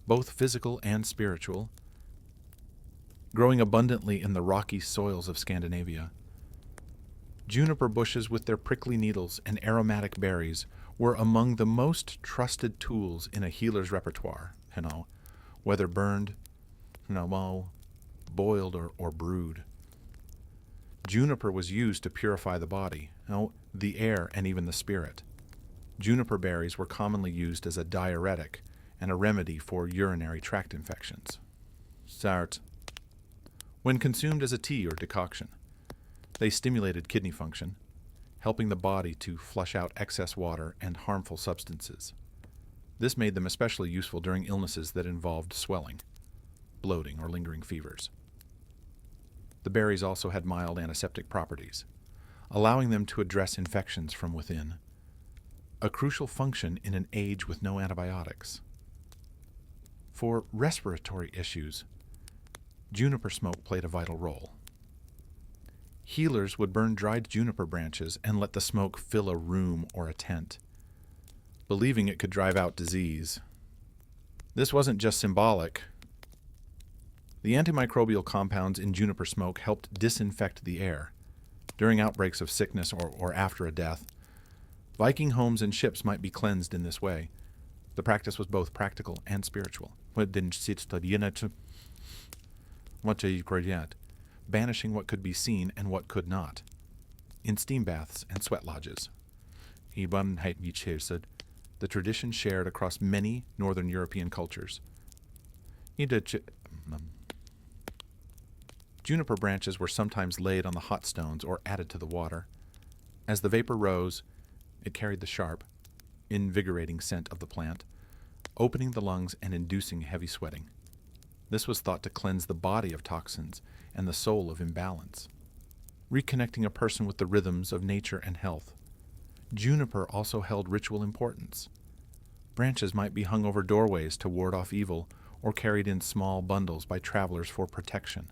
both physical and spiritual. Growing abundantly in the rocky soils of Scandinavia, juniper bushes with their prickly needles and aromatic berries were among the most trusted tools in a healer's repertoire, whether burned, boiled or brewed. Juniper was used to purify the body, the air, and even the spirit. Juniper berries were commonly used as a diuretic and a remedy for urinary tract infections. When consumed as a tea or decoction, they stimulated kidney function, helping the body to flush out excess water and harmful substances. This made them especially useful during illnesses that involved swelling, bloating, or lingering fevers. The berries also had mild antiseptic properties, allowing them to address infections from within, a crucial function in an age with no antibiotics. For respiratory issues, juniper smoke played a vital role. Healers would burn dried juniper branches and let the smoke fill a room or a tent, believing it could drive out disease. This wasn't just symbolic. The antimicrobial compounds in juniper smoke helped disinfect the air. During outbreaks of sickness or after a death, Viking homes and ships might be cleansed in this way. The practice was both practical and spiritual, banishing what could be seen and what could not. In steam baths and sweat lodges, the tradition shared across many northern European cultures. Juniper branches were sometimes laid on the hot stones or added to the water. As the vapor rose, it carried the sharp, invigorating scent of the plant, opening the lungs and inducing heavy sweating. This was thought to cleanse the body of toxins and the soul of imbalance, reconnecting a person with the rhythms of nature and health. Juniper also held ritual importance. Branches might be hung over doorways to ward off evil or carried in small bundles by travelers for protection.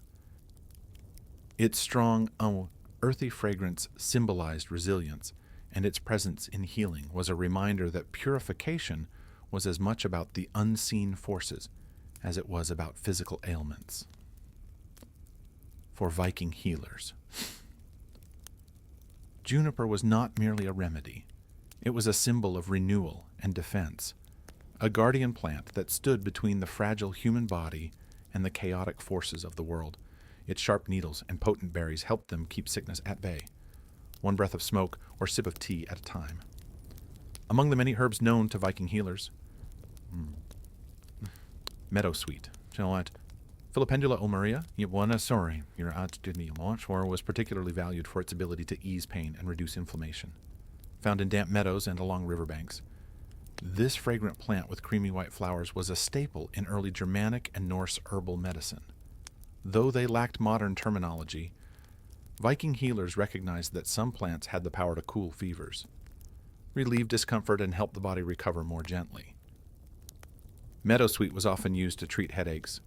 Its strong, earthy fragrance symbolized resilience, and its presence in healing was a reminder that purification was as much about the unseen forces as it was about physical ailments. For Viking healers, juniper was not merely a remedy. It was a symbol of renewal and defense, a guardian plant that stood between the fragile human body and the chaotic forces of the world. Its sharp needles and potent berries helped them keep sickness at bay, one breath of smoke or sip of tea at a time. Among the many herbs known to Viking healers, meadowsweet, Filipendula ulmaria, your was particularly valued for its ability to ease pain and reduce inflammation. Found in damp meadows and along riverbanks, this fragrant plant with creamy white flowers was a staple in early Germanic and Norse herbal medicine. Though they lacked modern terminology, Viking healers recognized that some plants had the power to cool fevers, relieve discomfort, and help the body recover more gently. Meadowsweet was often used to treat headaches,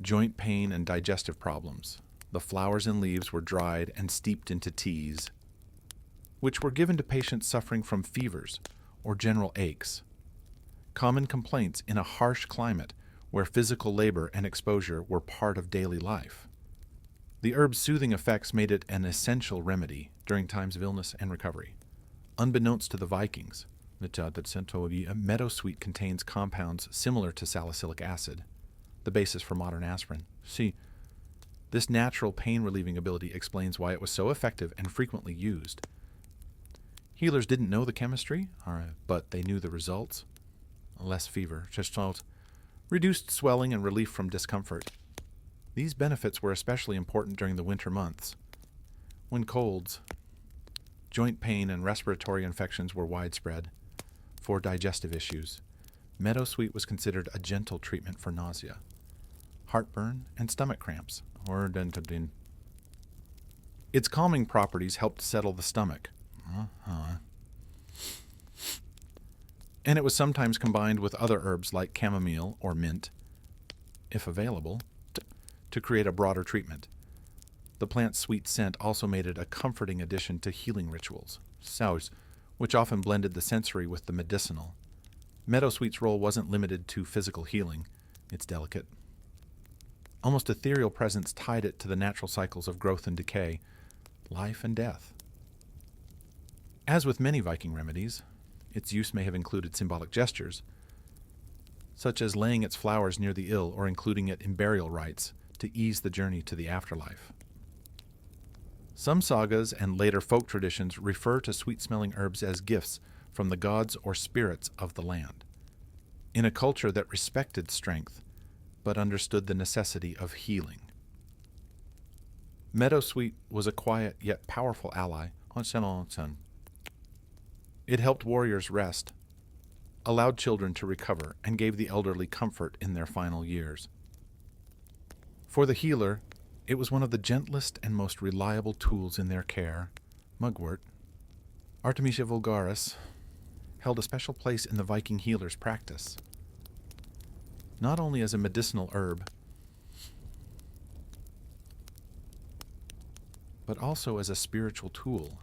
joint pain, and digestive problems. The flowers and leaves were dried and steeped into teas, which were given to patients suffering from fevers or general aches, common complaints in a harsh climate where physical labor and exposure were part of daily life. The herb's soothing effects made it an essential remedy during times of illness and recovery. Unbeknownst to the Vikings, meadowsweet contains compounds similar to salicylic acid, the basis for modern aspirin. See, this natural pain-relieving ability explains why it was so effective and frequently used. Healers didn't know the chemistry, but they knew the results. Less fever, reduced swelling and relief from discomfort. These benefits were especially important during the winter months, when colds, joint pain, and respiratory infections were widespread. For digestive issues, meadowsweet was considered a gentle treatment for nausea, heartburn, and stomach cramps. Its calming properties helped settle the stomach. And it was sometimes combined with other herbs like chamomile or mint, if available, to create a broader treatment. The plant's sweet scent also made it a comforting addition to healing rituals, which often blended the sensory with the medicinal. Meadowsweet's role wasn't limited to physical healing. Its delicate, almost ethereal presence tied it to the natural cycles of growth and decay, life and death. As with many Viking remedies, its use may have included symbolic gestures, such as laying its flowers near the ill or including it in burial rites to ease the journey to the afterlife. Some sagas and later folk traditions refer to sweet-smelling herbs as gifts from the gods or spirits of the land. In a culture that respected strength, but understood the necessity of healing, meadowsweet was a quiet yet powerful ally. It helped warriors rest, allowed children to recover, and gave the elderly comfort in their final years. For the healer, it was one of the gentlest and most reliable tools in their care. Mugwort, Artemisia vulgaris, held a special place in the Viking healer's practice, not only as a medicinal herb, but also as a spiritual tool,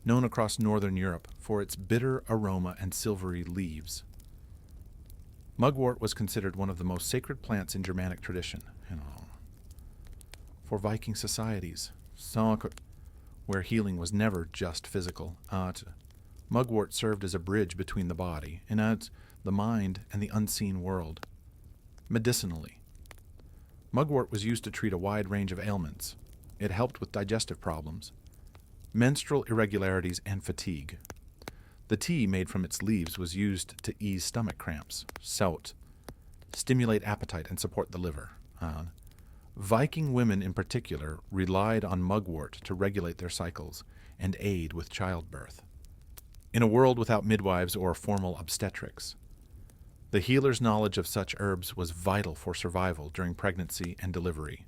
known across northern Europe for its bitter aroma and silvery leaves. Mugwort was considered one of the most sacred plants in Germanic tradition. For Viking societies, where healing was never just physical, mugwort served as a bridge between the body and the mind and the unseen world. Medicinally, mugwort was used to treat a wide range of ailments. It helped with digestive problems, menstrual irregularities, and fatigue. The tea made from its leaves was used to ease stomach cramps, stimulate appetite, and support the liver. Viking women in particular relied on mugwort to regulate their cycles and aid with childbirth. In a world without midwives or formal obstetrics, the healer's knowledge of such herbs was vital for survival during pregnancy and delivery.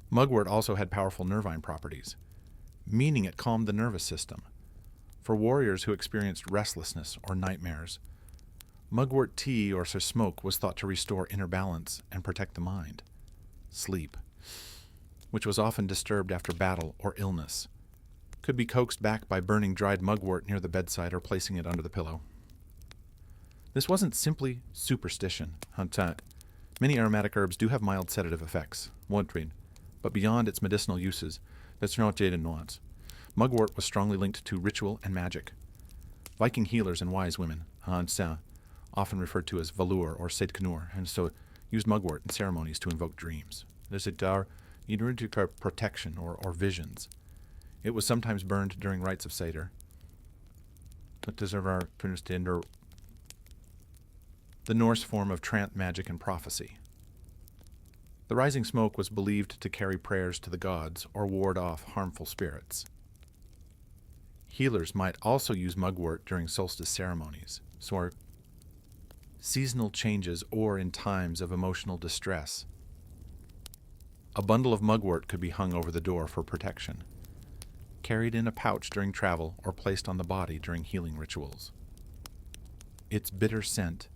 Mugwort also had powerful nervine properties, meaning it calmed the nervous system. For warriors who experienced restlessness or nightmares, mugwort tea or smoke was thought to restore inner balance and protect the mind. Sleep, which was often disturbed after battle or illness, could be coaxed back by burning dried mugwort near the bedside or placing it under the pillow. This wasn't simply superstition. Many aromatic herbs do have mild sedative effects, but beyond its medicinal uses, mugwort was strongly linked to ritual and magic. Viking healers and wise women, often referred to as Valur or Seidknur, and so used mugwort in ceremonies to invoke dreams. Protection or visions. It was sometimes burned during rites of Seder. The Norse form of trance magic and prophecy. The rising smoke was believed to carry prayers to the gods or ward off harmful spirits. Healers might also use mugwort during solstice ceremonies, or seasonal changes or in times of emotional distress. A bundle of mugwort could be hung over the door for protection, carried in a pouch during travel, or placed on the body during healing rituals. Its bitter scent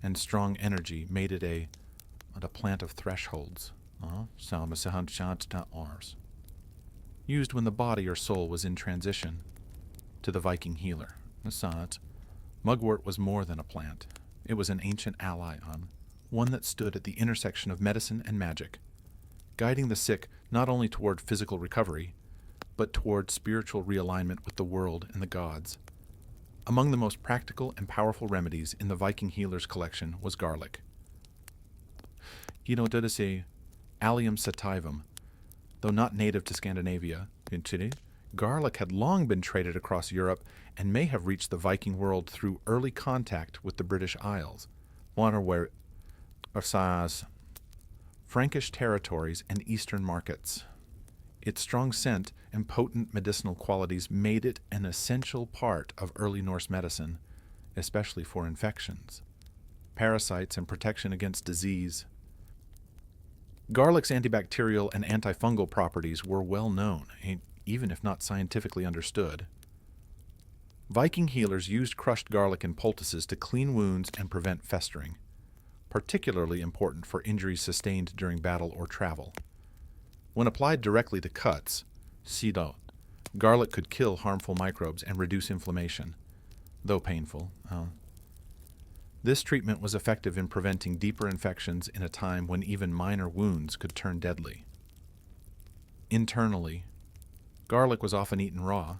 and strong energy made it a plant of thresholds, used when the body or soul was in transition to the Viking healer. Mugwort was more than a plant. It was an ancient ally, one that stood at the intersection of medicine and magic, guiding the sick not only toward physical recovery, but toward spiritual realignment with the world and the gods. Among the most practical and powerful remedies in the Viking healers' collection was garlic. Allium sativum, though not native to Scandinavia, garlic had long been traded across Europe and may have reached the Viking world through early contact with the British Isles, Frankish territories, and eastern markets. Its strong scent and potent medicinal qualities made it an essential part of early Norse medicine, especially for infections, parasites, and protection against disease. Garlic's antibacterial and antifungal properties were well known, even if not scientifically understood. Viking healers used crushed garlic in poultices to clean wounds and prevent festering, particularly important for injuries sustained during battle or travel. When applied directly to cuts, garlic could kill harmful microbes and reduce inflammation, though painful. This treatment was effective in preventing deeper infections in a time when even minor wounds could turn deadly. Internally, garlic was often eaten raw,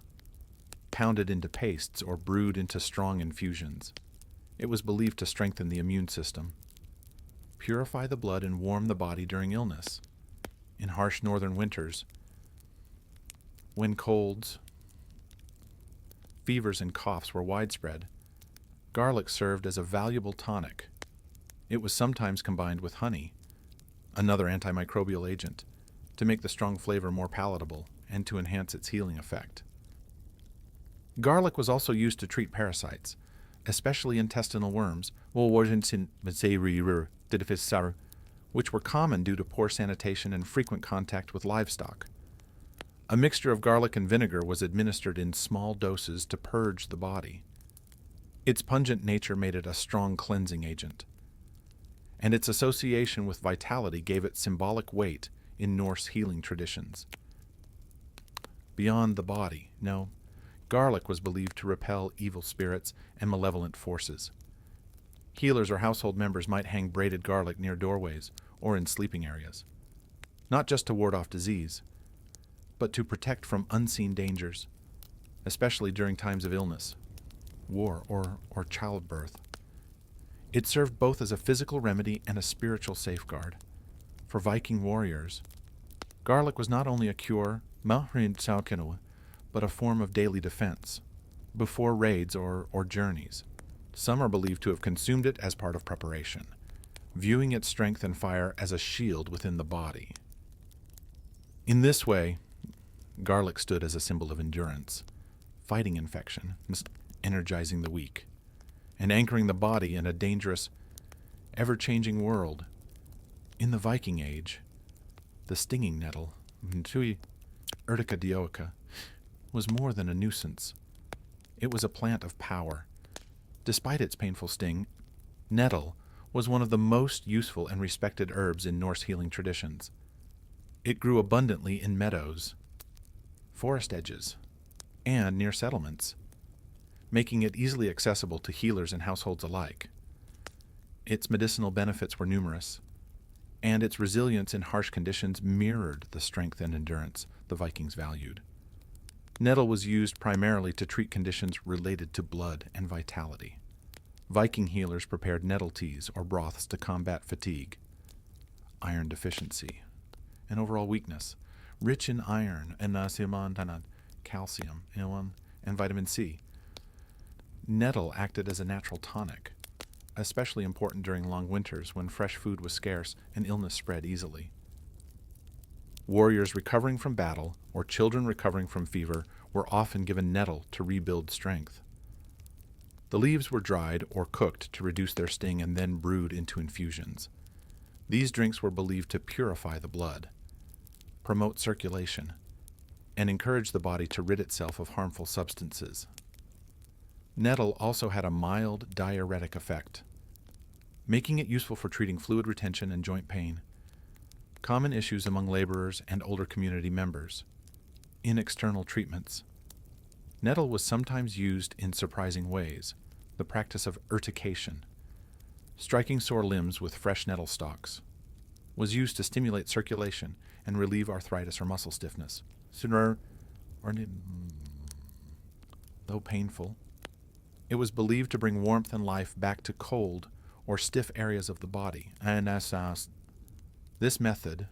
pounded into pastes, or brewed into strong infusions. It was believed to strengthen the immune system, purify the blood, and warm the body during illness. In harsh northern winters, when colds, fevers, and coughs were widespread, garlic served as a valuable tonic. It was sometimes combined with honey, another antimicrobial agent, to make the strong flavor more palatable and to enhance its healing effect. Garlic was also used to treat parasites, especially intestinal worms, which were common due to poor sanitation and frequent contact with livestock. A mixture of garlic and vinegar was administered in small doses to purge the body. Its pungent nature made it a strong cleansing agent, and its association with vitality gave it symbolic weight in Norse healing traditions. Beyond the body, garlic was believed to repel evil spirits and malevolent forces. Healers or household members might hang braided garlic near doorways or in sleeping areas, not just to ward off disease, but to protect from unseen dangers, especially during times of illness, war, or childbirth. It served both as a physical remedy and a spiritual safeguard. For Viking warriors, garlic was not only a cure, but a form of daily defense, before raids or journeys. Some are believed to have consumed it as part of preparation, viewing its strength and fire as a shield within the body. In this way, garlic stood as a symbol of endurance, fighting infection, energizing the weak, and anchoring the body in a dangerous, ever-changing world. In the Viking Age, the stinging nettle, Urtica dioica, was more than a nuisance. It was a plant of power. Despite its painful sting, nettle was one of the most useful and respected herbs in Norse healing traditions. It grew abundantly in meadows, forest edges, and near settlements, making it easily accessible to healers and households alike. Its medicinal benefits were numerous, and its resilience in harsh conditions mirrored the strength and endurance the Vikings valued. Nettle was used primarily to treat conditions related to blood and vitality. Viking healers prepared nettle teas or broths to combat fatigue, iron deficiency, and overall weakness, rich in iron and calcium and vitamin C. Nettle acted as a natural tonic, especially important during long winters when fresh food was scarce and illness spread easily. Warriors recovering from battle or children recovering from fever were often given nettle to rebuild strength. The leaves were dried or cooked to reduce their sting and then brewed into infusions. These drinks were believed to purify the blood, promote circulation, and encourage the body to rid itself of harmful substances. Nettle also had a mild diuretic effect, making it useful for treating fluid retention and joint pain. Common issues among laborers and older community members. In external treatments. Nettle was sometimes used in surprising ways, the practice of urtication. Striking sore limbs with fresh nettle stalks was used to stimulate circulation and relieve arthritis or muscle stiffness. Sooner, though painful, it was believed to bring warmth and life back to cold or stiff areas of the body. And this method,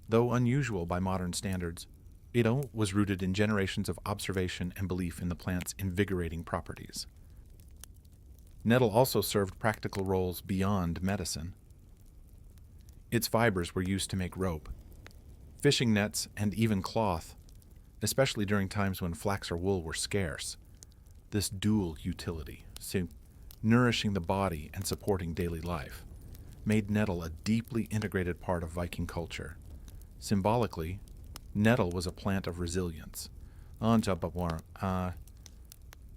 though unusual by modern standards, was rooted in generations of observation and belief in the plant's invigorating properties. Nettle also served practical roles beyond medicine. Its fibers were used to make rope, fishing nets, and even cloth, especially during times when flax or wool were scarce. This dual utility, nourishing the body and supporting daily life, made nettle a deeply integrated part of Viking culture. Symbolically, nettle was a plant of resilience.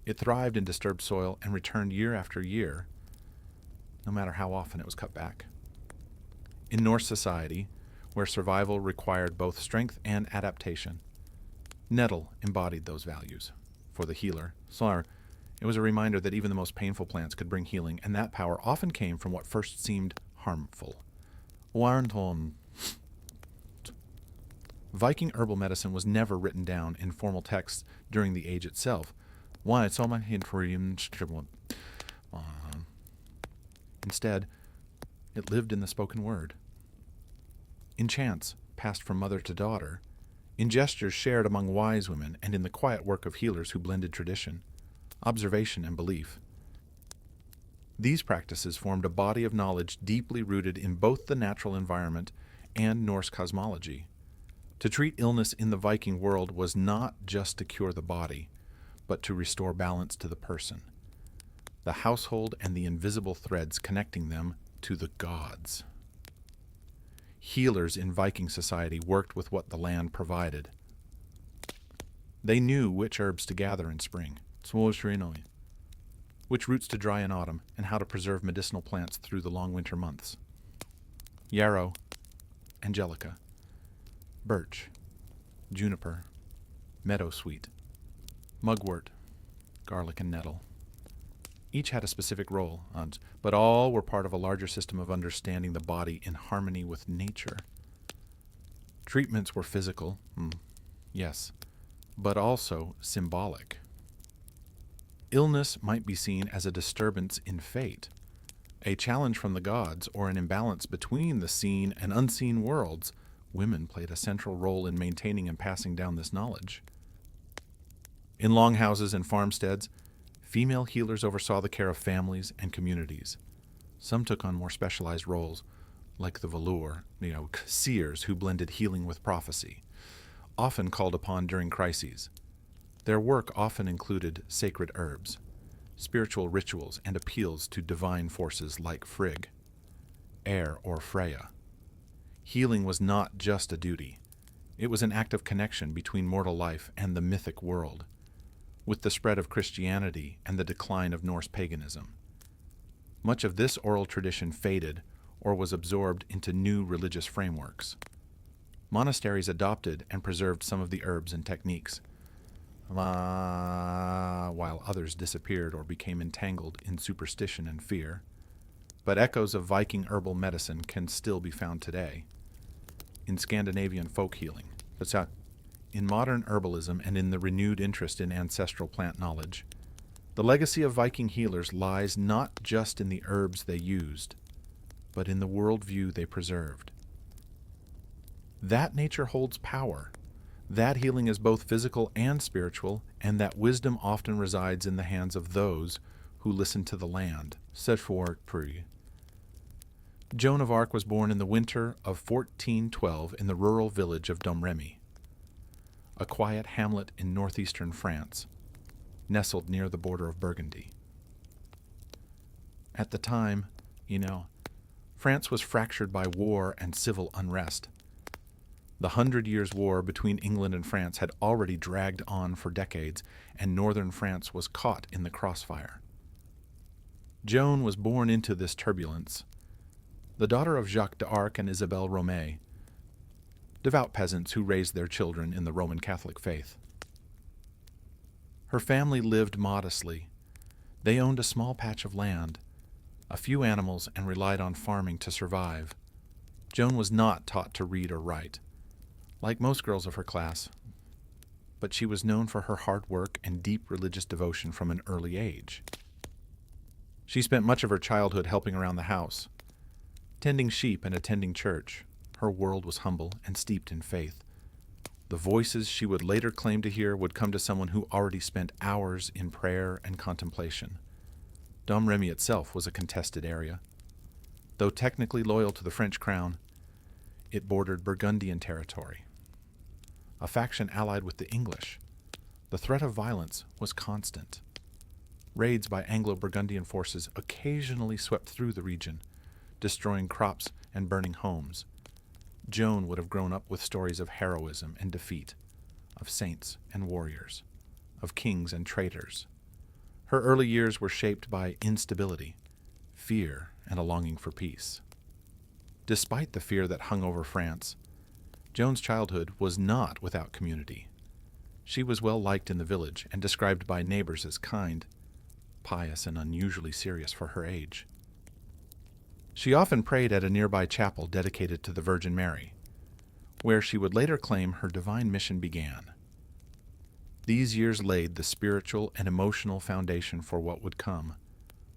It thrived in disturbed soil and returned year after year, no matter how often it was cut back. In Norse society, where survival required both strength and adaptation, nettle embodied those values. For the healer, it was a reminder that even the most painful plants could bring healing, and that power often came from what first seemed harmful. Viking herbal medicine was never written down in formal texts during the age itself. Instead, it lived in the spoken word. In chants passed from mother to daughter, in gestures shared among wise women, and in the quiet work of healers who blended tradition, observation, and belief. These practices formed a body of knowledge deeply rooted in both the natural environment and Norse cosmology. To treat illness in the Viking world was not just to cure the body, but to restore balance to the person, the household, and the invisible threads connecting them to the gods. Healers in Viking society worked with what the land provided. They knew which herbs to gather in spring, which roots to dry in autumn, and how to preserve medicinal plants through the long winter months. Yarrow, angelica, birch, juniper, meadowsweet, mugwort, garlic, and nettle. Each had a specific role, but all were part of a larger system of understanding the body in harmony with nature. Treatments were physical, yes, but also symbolic. Illness might be seen as a disturbance in fate, a challenge from the gods, or an imbalance between the seen and unseen worlds. Women played a central role in maintaining and passing down this knowledge. In longhouses and farmsteads, female healers oversaw the care of families and communities. Some took on more specialized roles, like the Valur, seers who blended healing with prophecy, often called upon during crises. Their work often included sacred herbs, spiritual rituals, and appeals to divine forces like Frigg, Air, or Freya. Healing was not just a duty. It was an act of connection between mortal life and the mythic world. With the spread of Christianity and the decline of Norse paganism, much of this oral tradition faded or was absorbed into new religious frameworks. Monasteries adopted and preserved some of the herbs and techniques, while others disappeared or became entangled in superstition and fear. But echoes of Viking herbal medicine can still be found today in Scandinavian folk healing, in modern herbalism, and in the renewed interest in ancestral plant knowledge. The legacy of Viking healers lies not just in the herbs they used, but in the worldview they preserved. That nature holds power, that healing is both physical and spiritual, and that wisdom often resides in the hands of those who listened to the land. Joan of Arc was born in the winter of 1412 in the rural village of Domremy, a quiet hamlet in northeastern France, nestled near the border of Burgundy. At the time, France was fractured by war and civil unrest. The 100 Years' War between England and France had already dragged on for decades, and northern France was caught in the crossfire. Joan was born into this turbulence, the daughter of Jacques d'Arc and Isabelle Romay, devout peasants who raised their children in the Roman Catholic faith. Her family lived modestly. They owned a small patch of land, a few animals, and relied on farming to survive. Joan was not taught to read or write, like most girls of her class, but she was known for her hard work and deep religious devotion from an early age. She spent much of her childhood helping around the house, tending sheep and attending church. Her world was humble and steeped in faith. The voices she would later claim to hear would come to someone who already spent hours in prayer and contemplation. Domremy itself was a contested area. Though technically loyal to the French crown, it bordered Burgundian territory, a faction allied with the English. The threat of violence was constant. Raids by Anglo-Burgundian forces occasionally swept through the region, destroying crops and burning homes. Joan would have grown up with stories of heroism and defeat, of saints and warriors, of kings and traitors. Her early years were shaped by instability, fear, and a longing for peace. Despite the fear that hung over France, Joan's childhood was not without community. She was well liked in the village and described by neighbors as kind, pious, and unusually serious for her age. She often prayed at a nearby chapel dedicated to the Virgin Mary, where she would later claim her divine mission began. These years laid the spiritual and emotional foundation for what would come.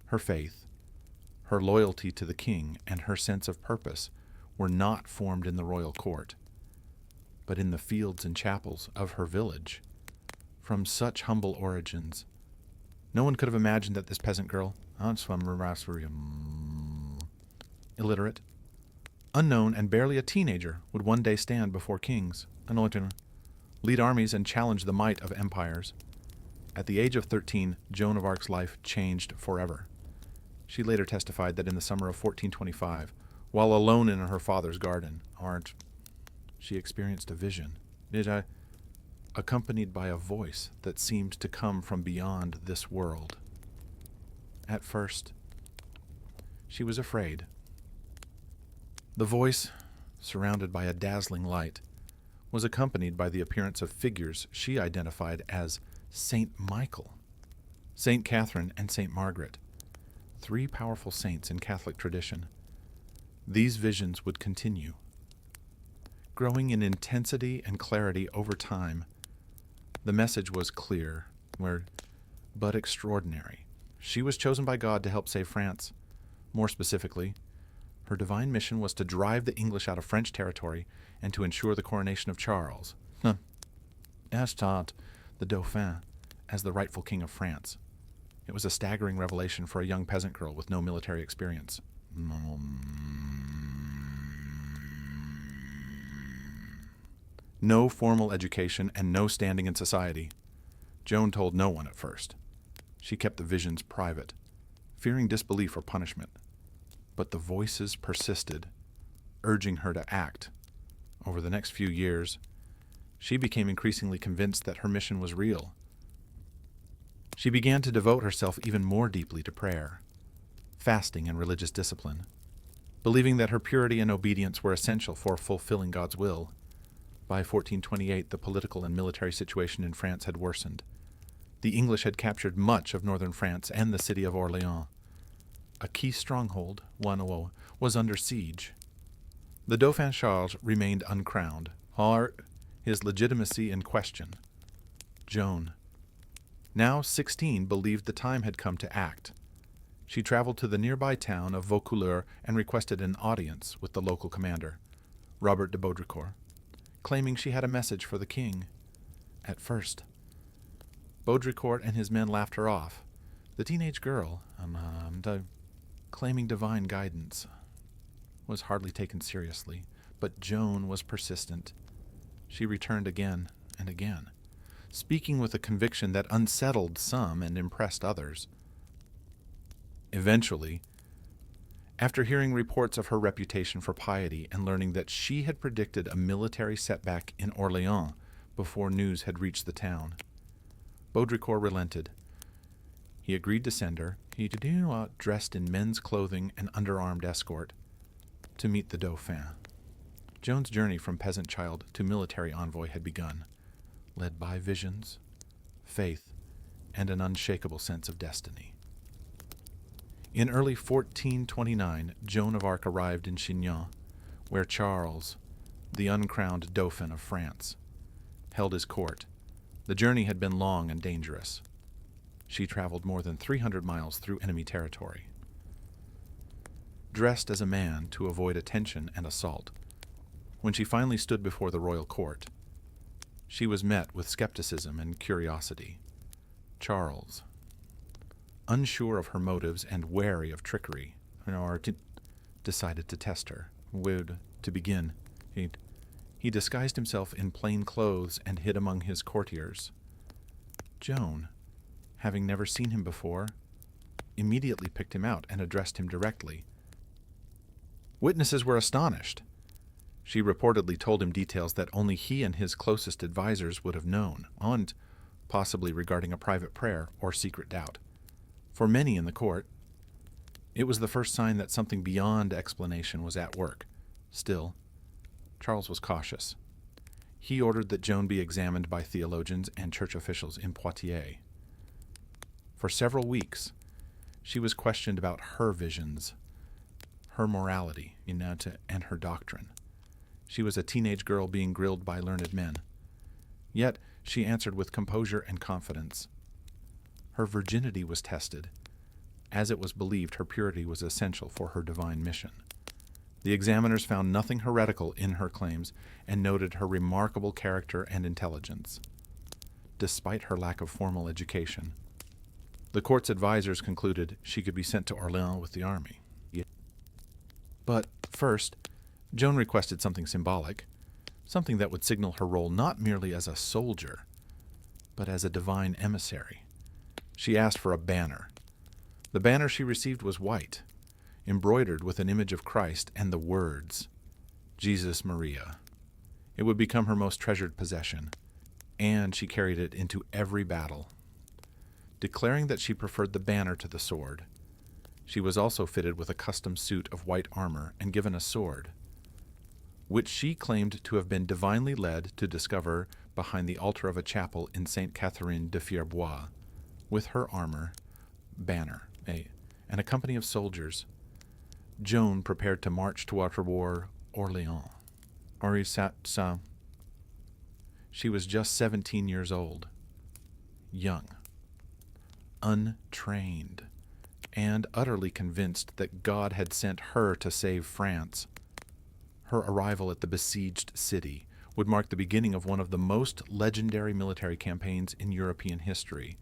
Her faith, her loyalty to the king, and her sense of purpose were not formed in the royal court, but in the fields and chapels of her village. From such humble origins, no one could have imagined that this peasant girl, illiterate, unknown, and barely a teenager, would one day stand before kings, lead armies, and challenge the might of empires. At the age of 13, Joan of Arc's life changed forever. She later testified that in the summer of 1425, while alone in her father's garden, she experienced a vision, accompanied by a voice that seemed to come from beyond this world. At first, she was afraid. The voice, surrounded by a dazzling light, was accompanied by the appearance of figures she identified as Saint Michael, Saint Catherine, and Saint Margaret, three powerful saints in Catholic tradition. These visions would continue, growing in intensity and clarity over time. The message was clear, but extraordinary. She was chosen by God to help save France. More specifically, her divine mission was to drive the English out of French territory and to ensure the coronation of Charles, the Dauphin, as the rightful king of France. It was a staggering revelation for a young peasant girl with no military experience. No formal education and no standing in society. Joan told no one at first. She kept the visions private, fearing disbelief or punishment. But the voices persisted, urging her to act. Over the next few years, she became increasingly convinced that her mission was real. She began to devote herself even more deeply to prayer, fasting, and religious discipline, believing that her purity and obedience were essential for fulfilling God's will. By 1428, the political and military situation in France had worsened. The English had captured much of northern France and the city of Orléans. A key stronghold, Wannau, was under siege. The Dauphin Charles remained uncrowned, his legitimacy in question. Joan, now 16, believed the time had come to act. She traveled to the nearby town of Vaucouleurs and requested an audience with the local commander, Robert de Baudricourt, claiming she had a message for the king. At first, Baudricourt and his men laughed her off, The teenage girl, claiming divine guidance, was hardly taken seriously, but Joan was persistent. She returned again and again, speaking with a conviction that unsettled some and impressed others. Eventually, after hearing reports of her reputation for piety and learning that she had predicted a military setback in Orléans before news had reached the town, Baudricourt relented. He agreed to send her, dressed in men's clothing and underarmed escort, to meet the Dauphin. Joan's journey from peasant child to military envoy had begun, led by visions, faith, and an unshakable sense of destiny. In early 1429, Joan of Arc arrived in Chinon, where Charles, the uncrowned Dauphin of France, held his court. The journey had been long and dangerous. She traveled more than 300 miles through enemy territory. Dressed as a man to avoid attention and assault, when she finally stood before the royal court, she was met with skepticism and curiosity. Charles, unsure of her motives and wary of trickery, decided to test her. To begin, he disguised himself in plain clothes and hid among his courtiers. Joan, having never seen him before, immediately picked him out and addressed him directly. Witnesses were astonished. She reportedly told him details that only he and his closest advisers would have known, and possibly regarding a private prayer or secret doubt. For many in the court, it was the first sign that something beyond explanation was at work. Still, Charles was cautious. He ordered that Joan be examined by theologians and church officials in Poitiers. For several weeks, she was questioned about her visions, her morality, and her doctrine. She was a teenage girl being grilled by learned men. Yet she answered with composure and confidence. Her virginity was tested, as it was believed her purity was essential for her divine mission. The examiners found nothing heretical in her claims and noted her remarkable character and intelligence, despite her lack of formal education. The court's advisors concluded she could be sent to Orléans with the army. But first, Joan requested something symbolic, something that would signal her role not merely as a soldier, but as a divine emissary. She asked for a banner. The banner she received was white, embroidered with an image of Christ and the words, Jesus Maria. It would become her most treasured possession, and she carried it into every battle. Declaring that she preferred the banner to the sword, she was also fitted with a custom suit of white armor and given a sword, which she claimed to have been divinely led to discover behind the altar of a chapel in St. Catherine de Fierbois. With her armor, banner, and a company of soldiers, Joan prepared to march toward Orléans. She was just 17 years old, young, untrained, and utterly convinced that God had sent her to save France. Her arrival at the besieged city would mark the beginning of one of the most legendary military campaigns in European history.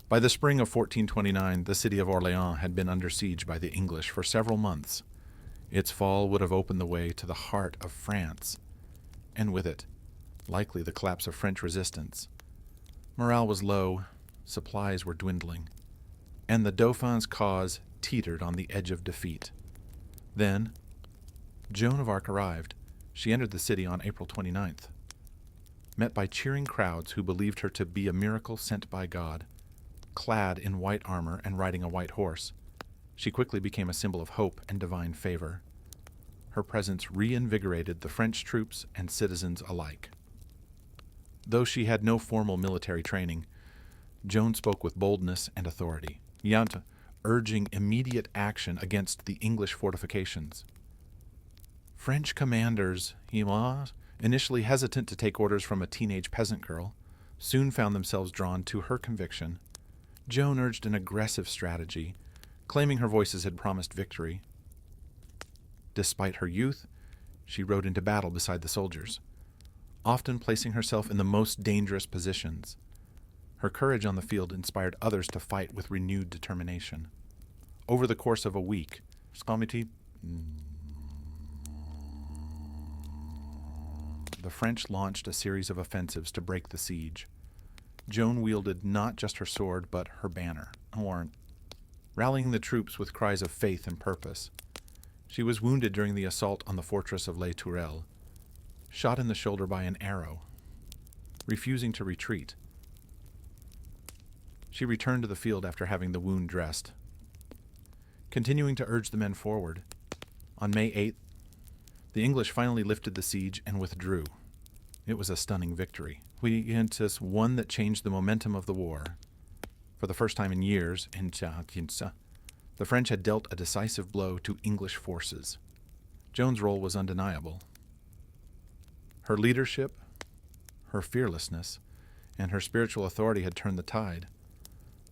By the spring of 1429, the city of Orléans had been under siege by the English for several months. Its fall would have opened the way to the heart of France, and with it, likely the collapse of French resistance. Morale was low, supplies were dwindling, and the Dauphin's cause teetered on the edge of defeat. Then, Joan of Arc arrived. She entered the city on April 29th, met by cheering crowds who believed her to be a miracle sent by God. Clad in white armor and riding a white horse, she quickly became a symbol of hope and divine favor. Her presence reinvigorated the French troops and citizens alike. Though she had no formal military training, Joan spoke with boldness and authority, urging immediate action against the English fortifications. French commanders, initially hesitant to take orders from a teenage peasant girl, soon found themselves drawn to her conviction. Joan urged an aggressive strategy, claiming her voices had promised victory. Despite her youth, she rode into battle beside the soldiers. often placing herself in the most dangerous positions. Her courage on the field inspired others to fight with renewed determination. Over the course of a week, the French launched a series of offensives to break the siege. Joan wielded not just her sword, but her banner, rallying the troops with cries of faith and purpose. She was wounded during the assault on the fortress of Les Tourelles, shot in the shoulder by an arrow. Refusing to retreat, she returned to the field after having the wound dressed. Continuing to urge the men forward, on May 8th, the English finally lifted the siege and withdrew. It was a stunning victory. One that changed the momentum of the war. For the first time in years, the French had dealt a decisive blow to English forces. Joan's role was undeniable. Her leadership, her fearlessness, and her spiritual authority had turned the tide.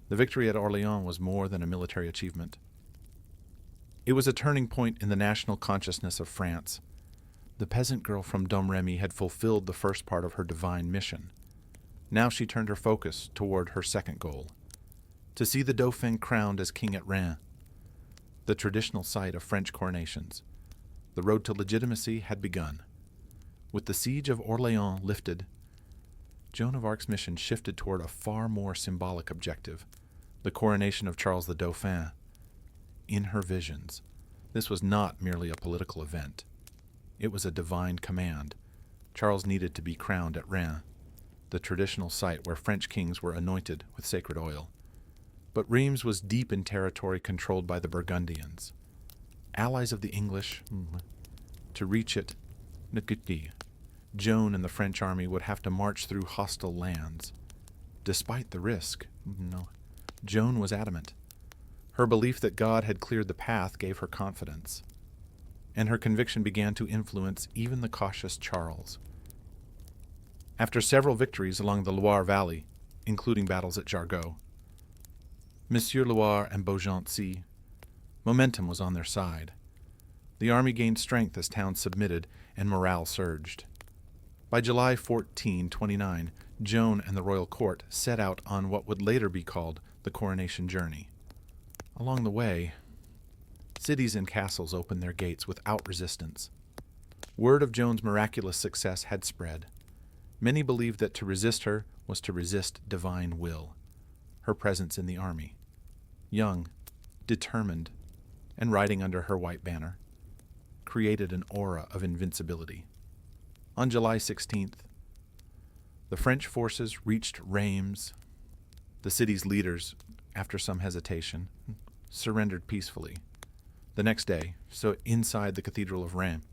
The victory at Orléans was more than a military achievement. It was a turning point in the national consciousness of France. The peasant girl from Domremy had fulfilled the first part of her divine mission. Now she turned her focus toward her second goal, to see the Dauphin crowned as king at Reims, the traditional site of French coronations. The road to legitimacy had begun. With the siege of Orléans lifted, Joan of Arc's mission shifted toward a far more symbolic objective, the coronation of Charles the Dauphin. In her visions, this was not merely a political event. It was a divine command. Charles needed to be crowned at Reims, the traditional site where French kings were anointed with sacred oil. But Reims was deep in territory controlled by the Burgundians, allies of the English. To reach it, Joan and the French army would have to march through hostile lands. Despite the risk, Joan was adamant. Her belief that God had cleared the path gave her confidence, and her conviction began to influence even the cautious Charles. After several victories along the Loire Valley, including battles at Jargeau, Monsieur Loire and Beaugency, momentum was on their side. The army gained strength as towns submitted and morale surged. By July 1429, Joan and the royal court set out on what would later be called the coronation journey. Along the way, cities and castles opened their gates without resistance. Word of Joan's miraculous success had spread. Many believed that to resist her was to resist divine will. Her presence in the army, young, determined, and riding under her white banner, created an aura of invincibility. On July 16th, the French forces reached Reims. The city's leaders, after some hesitation, surrendered peacefully. The next day, so inside the Cathedral of Reims,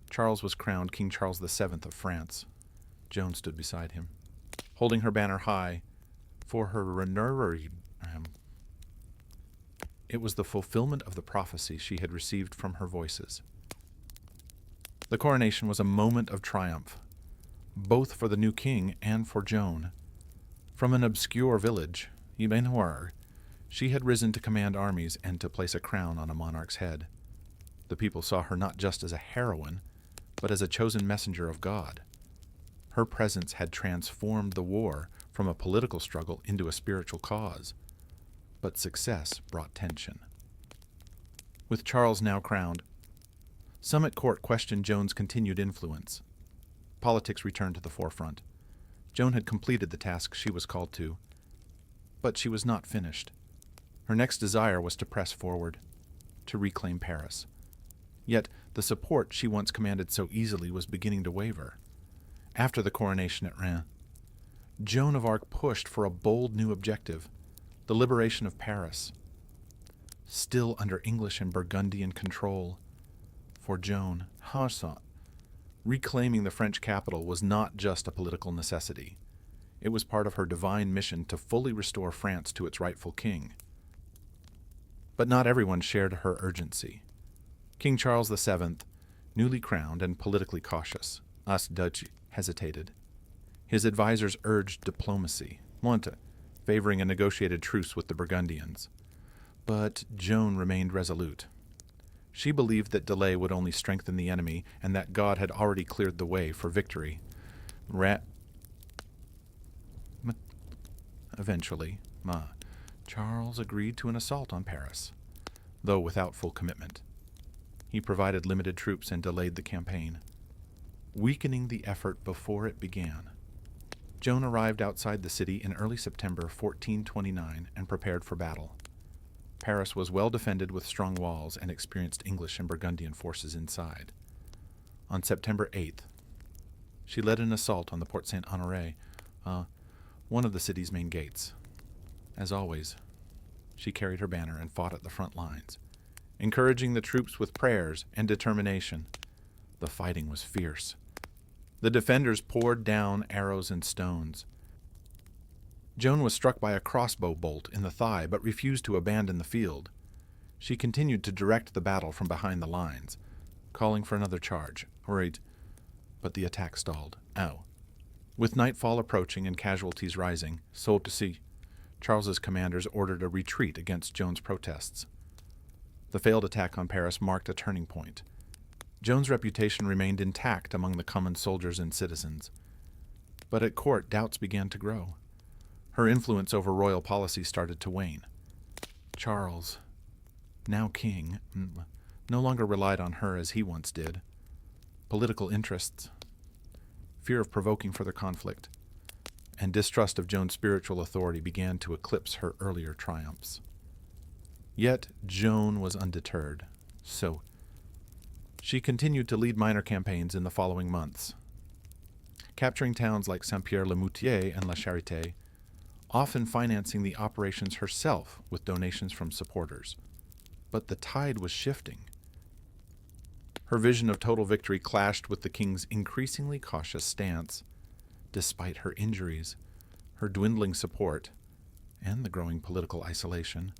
Charles was crowned King Charles VII of France. Joan stood beside him, holding her banner high for her renourie. It was the fulfillment of the prophecy she had received from her voices. The coronation was a moment of triumph, both for the new king and for Joan. From an obscure village, she had risen to command armies and to place a crown on a monarch's head. The people saw her not just as a heroine, but as a chosen messenger of God. Her presence had transformed the war from a political struggle into a spiritual cause. But success brought tension. With Charles now crowned, some at court questioned Joan's continued influence. Politics returned to the forefront. Joan had completed the task she was called to, but she was not finished. Her next desire was to press forward, to reclaim Paris. Yet the support she once commanded so easily was beginning to waver. After the coronation at Reims, Joan of Arc pushed for a bold new objective, the liberation of Paris. Still under English and Burgundian control, for Joan, reclaiming the French capital was not just a political necessity. It was part of her divine mission to fully restore France to its rightful king. But not everyone shared her urgency. King Charles VII, newly crowned and politically cautious, hesitated. His advisors urged diplomacy, favoring a negotiated truce with the Burgundians. But Joan remained resolute. She believed that delay would only strengthen the enemy and that God had already cleared the way for victory. Eventually, Charles agreed to an assault on Paris, though without full commitment. He provided limited troops and delayed the campaign, weakening the effort before it began. Joan arrived outside the city in early September 1429 and prepared for battle. Paris was well defended with strong walls and experienced English and Burgundian forces inside. On September 8th, she led an assault on the Porte Saint-Honoré, one of the city's main gates. As always, she carried her banner and fought at the front lines, encouraging the troops with prayers and determination. The fighting was fierce. The defenders poured down arrows and stones. Joan was struck by a crossbow bolt in the thigh, but refused to abandon the field. She continued to direct the battle from behind the lines, calling for another charge, but the attack stalled. With nightfall approaching and casualties rising, Charles's commanders ordered a retreat against Joan's protests. The failed attack on Paris marked a turning point. Joan's reputation remained intact among the common soldiers and citizens. But at court, doubts began to grow. Her influence over royal policy started to wane. Charles, now king, no longer relied on her as he once did. Political interests, fear of provoking further conflict, and distrust of Joan's spiritual authority began to eclipse her earlier triumphs. Yet Joan was undeterred, so she continued to lead minor campaigns in the following months, capturing towns like Saint-Pierre-le-Moutier and La Charité, often financing the operations herself with donations from supporters. But the tide was shifting. Her vision of total victory clashed with the king's increasingly cautious stance. Despite her injuries, her dwindling support, and the growing political isolation,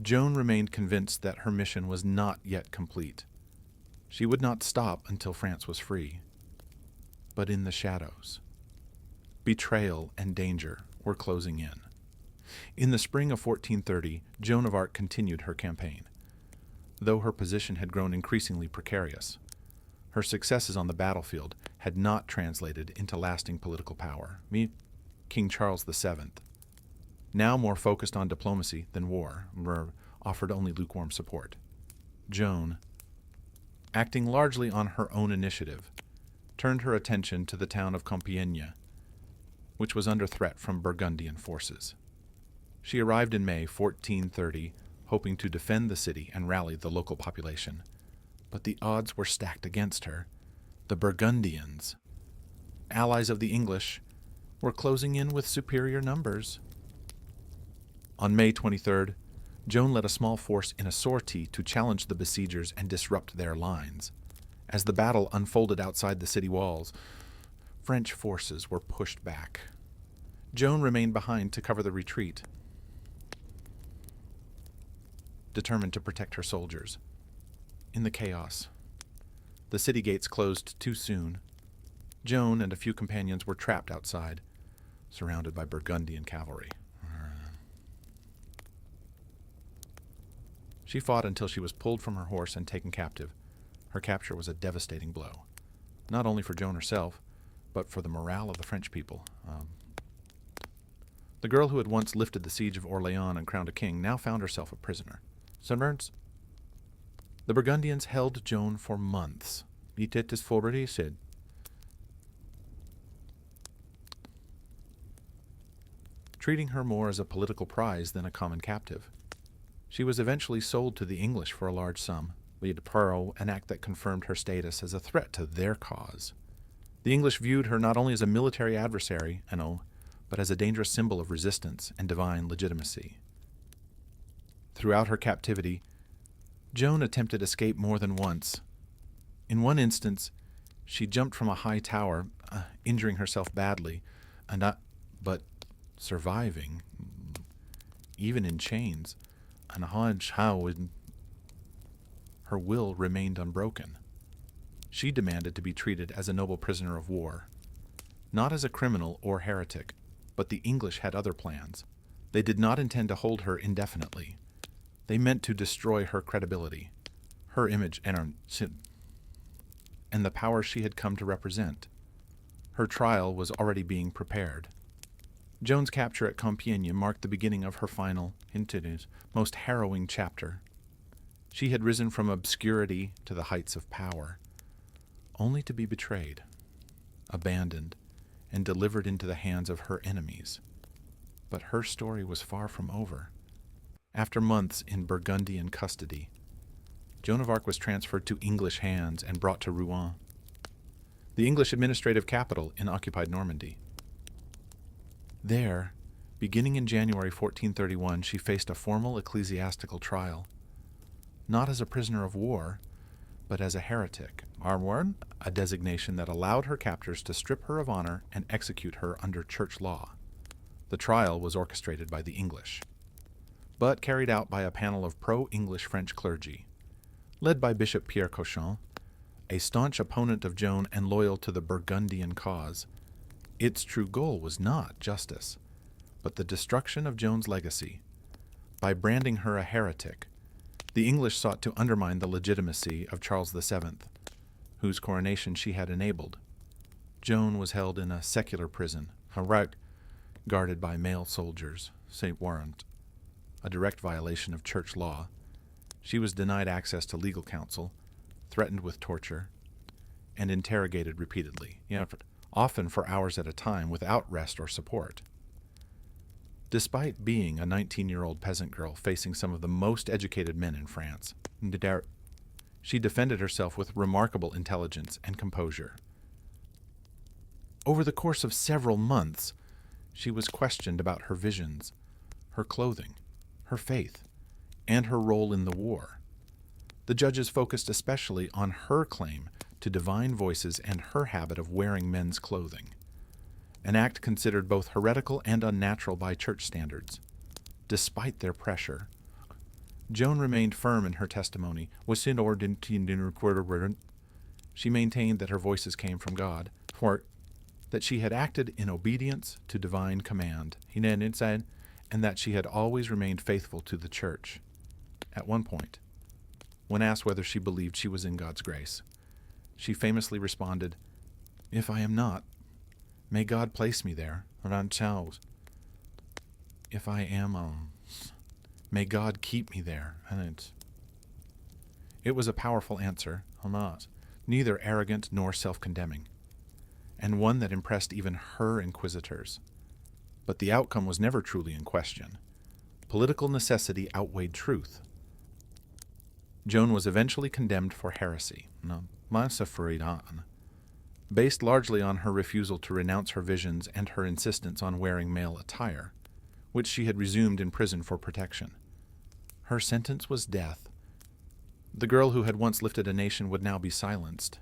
Joan remained convinced that her mission was not yet complete. She would not stop until France was free. But in the shadows, betrayal and danger were closing in. In the spring of 1430, Joan of Arc continued her campaign. Though her position had grown increasingly precarious, her successes on the battlefield had not translated into lasting political power. King Charles VII, now more focused on diplomacy than war, offered only lukewarm support. Joan, acting largely on her own initiative, turned her attention to the town of Compiègne, which was under threat from Burgundian forces. She arrived in May 1430, hoping to defend the city and rally the local population. But the odds were stacked against her. The Burgundians, allies of the English, were closing in with superior numbers. On May 23rd, Joan led a small force in a sortie to challenge the besiegers and disrupt their lines. As the battle unfolded outside the city walls, French forces were pushed back. Joan remained behind to cover the retreat, determined to protect her soldiers. In the chaos, the city gates closed too soon. Joan and a few companions were trapped outside, surrounded by Burgundian cavalry. She fought until she was pulled from her horse and taken captive. Her capture was a devastating blow, not only for Joan herself, but for the morale of the French people. The girl who had once lifted the siege of Orleans and crowned a king now found herself a prisoner. Sunburns? The Burgundians held Joan for months. It is already said. Treating her more as a political prize than a common captive. She was eventually sold to the English for a large sum, an act that confirmed her status as a threat to their cause. The English viewed her not only as a military adversary, but as a dangerous symbol of resistance and divine legitimacy. Throughout her captivity, Joan attempted escape more than once. In one instance, she jumped from a high tower, injuring herself badly, but surviving, even in chains. Her will remained unbroken. She demanded to be treated as a noble prisoner of war, not as a criminal or heretic, but the English had other plans. They did not intend to hold her indefinitely. They meant to destroy her credibility. her image and the power she had come to represent. Her trial was already being prepared. Joan's capture at Compiègne marked the beginning of her final, most harrowing chapter. She had risen from obscurity to the heights of power, only to be betrayed, abandoned, and delivered into the hands of her enemies. But her story was far from over. After months in Burgundian custody, Joan of Arc was transferred to English hands and brought to Rouen, the English administrative capital in occupied Normandy. There, beginning in January 1431, she faced a formal ecclesiastical trial, not as a prisoner of war, but as a heretic, a designation that allowed her captors to strip her of honor and execute her under church law. The trial was orchestrated by the English, but carried out by a panel of pro-English French clergy, led by Bishop Pierre Cauchon, a staunch opponent of Joan and loyal to the Burgundian cause. Its true goal was not justice, but the destruction of Joan's legacy. By branding her a heretic, the English sought to undermine the legitimacy of Charles VII, whose coronation she had enabled. Joan was held in a secular prison, guarded by male soldiers, St. Warrant, a direct violation of church law. She was denied access to legal counsel, threatened with torture, and interrogated repeatedly, often for hours at a time without rest or support. Despite being a 19-year-old peasant girl facing some of the most educated men in France, she defended herself with remarkable intelligence and composure. Over the course of several months, she was questioned about her visions, her clothing, her faith, and her role in the war. The judges focused especially on her claim to divine voices and her habit of wearing men's clothing, an act considered both heretical and unnatural by church standards. Despite their pressure, Joan remained firm in her testimony. She maintained that her voices came from God, that she had acted in obedience to divine command, and that she had always remained faithful to the church. At one point, when asked whether she believed she was in God's grace, she famously responded, "If I am not, may God place me there. If I am, may God keep me there." And it was a powerful answer, neither arrogant nor self-condemning, and one that impressed even her inquisitors. But the outcome was never truly in question. Political necessity outweighed truth. Joan was eventually condemned for heresy, based largely on her refusal to renounce her visions and her insistence on wearing male attire, which she had resumed in prison for protection. Her sentence was death. The girl who had once lifted a nation would now be silenced,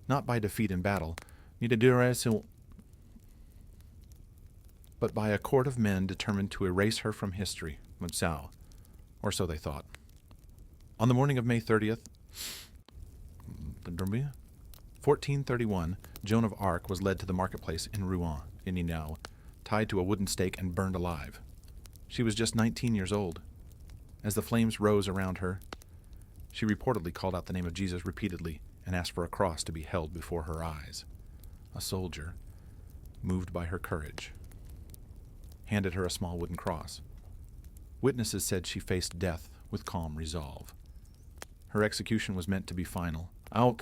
not by defeat in battle, but by a court of men determined to erase her from history, or so they thought. On the morning of May 30th, 1431, Joan of Arc was led to the marketplace in Rouen, tied to a wooden stake and burned alive. She was just 19 years old. As the flames rose around her, she reportedly called out the name of Jesus repeatedly and asked for a cross to be held before her eyes. A soldier, moved by her courage, handed her a small wooden cross. Witnesses said she faced death with calm resolve. Her execution was meant to be final. A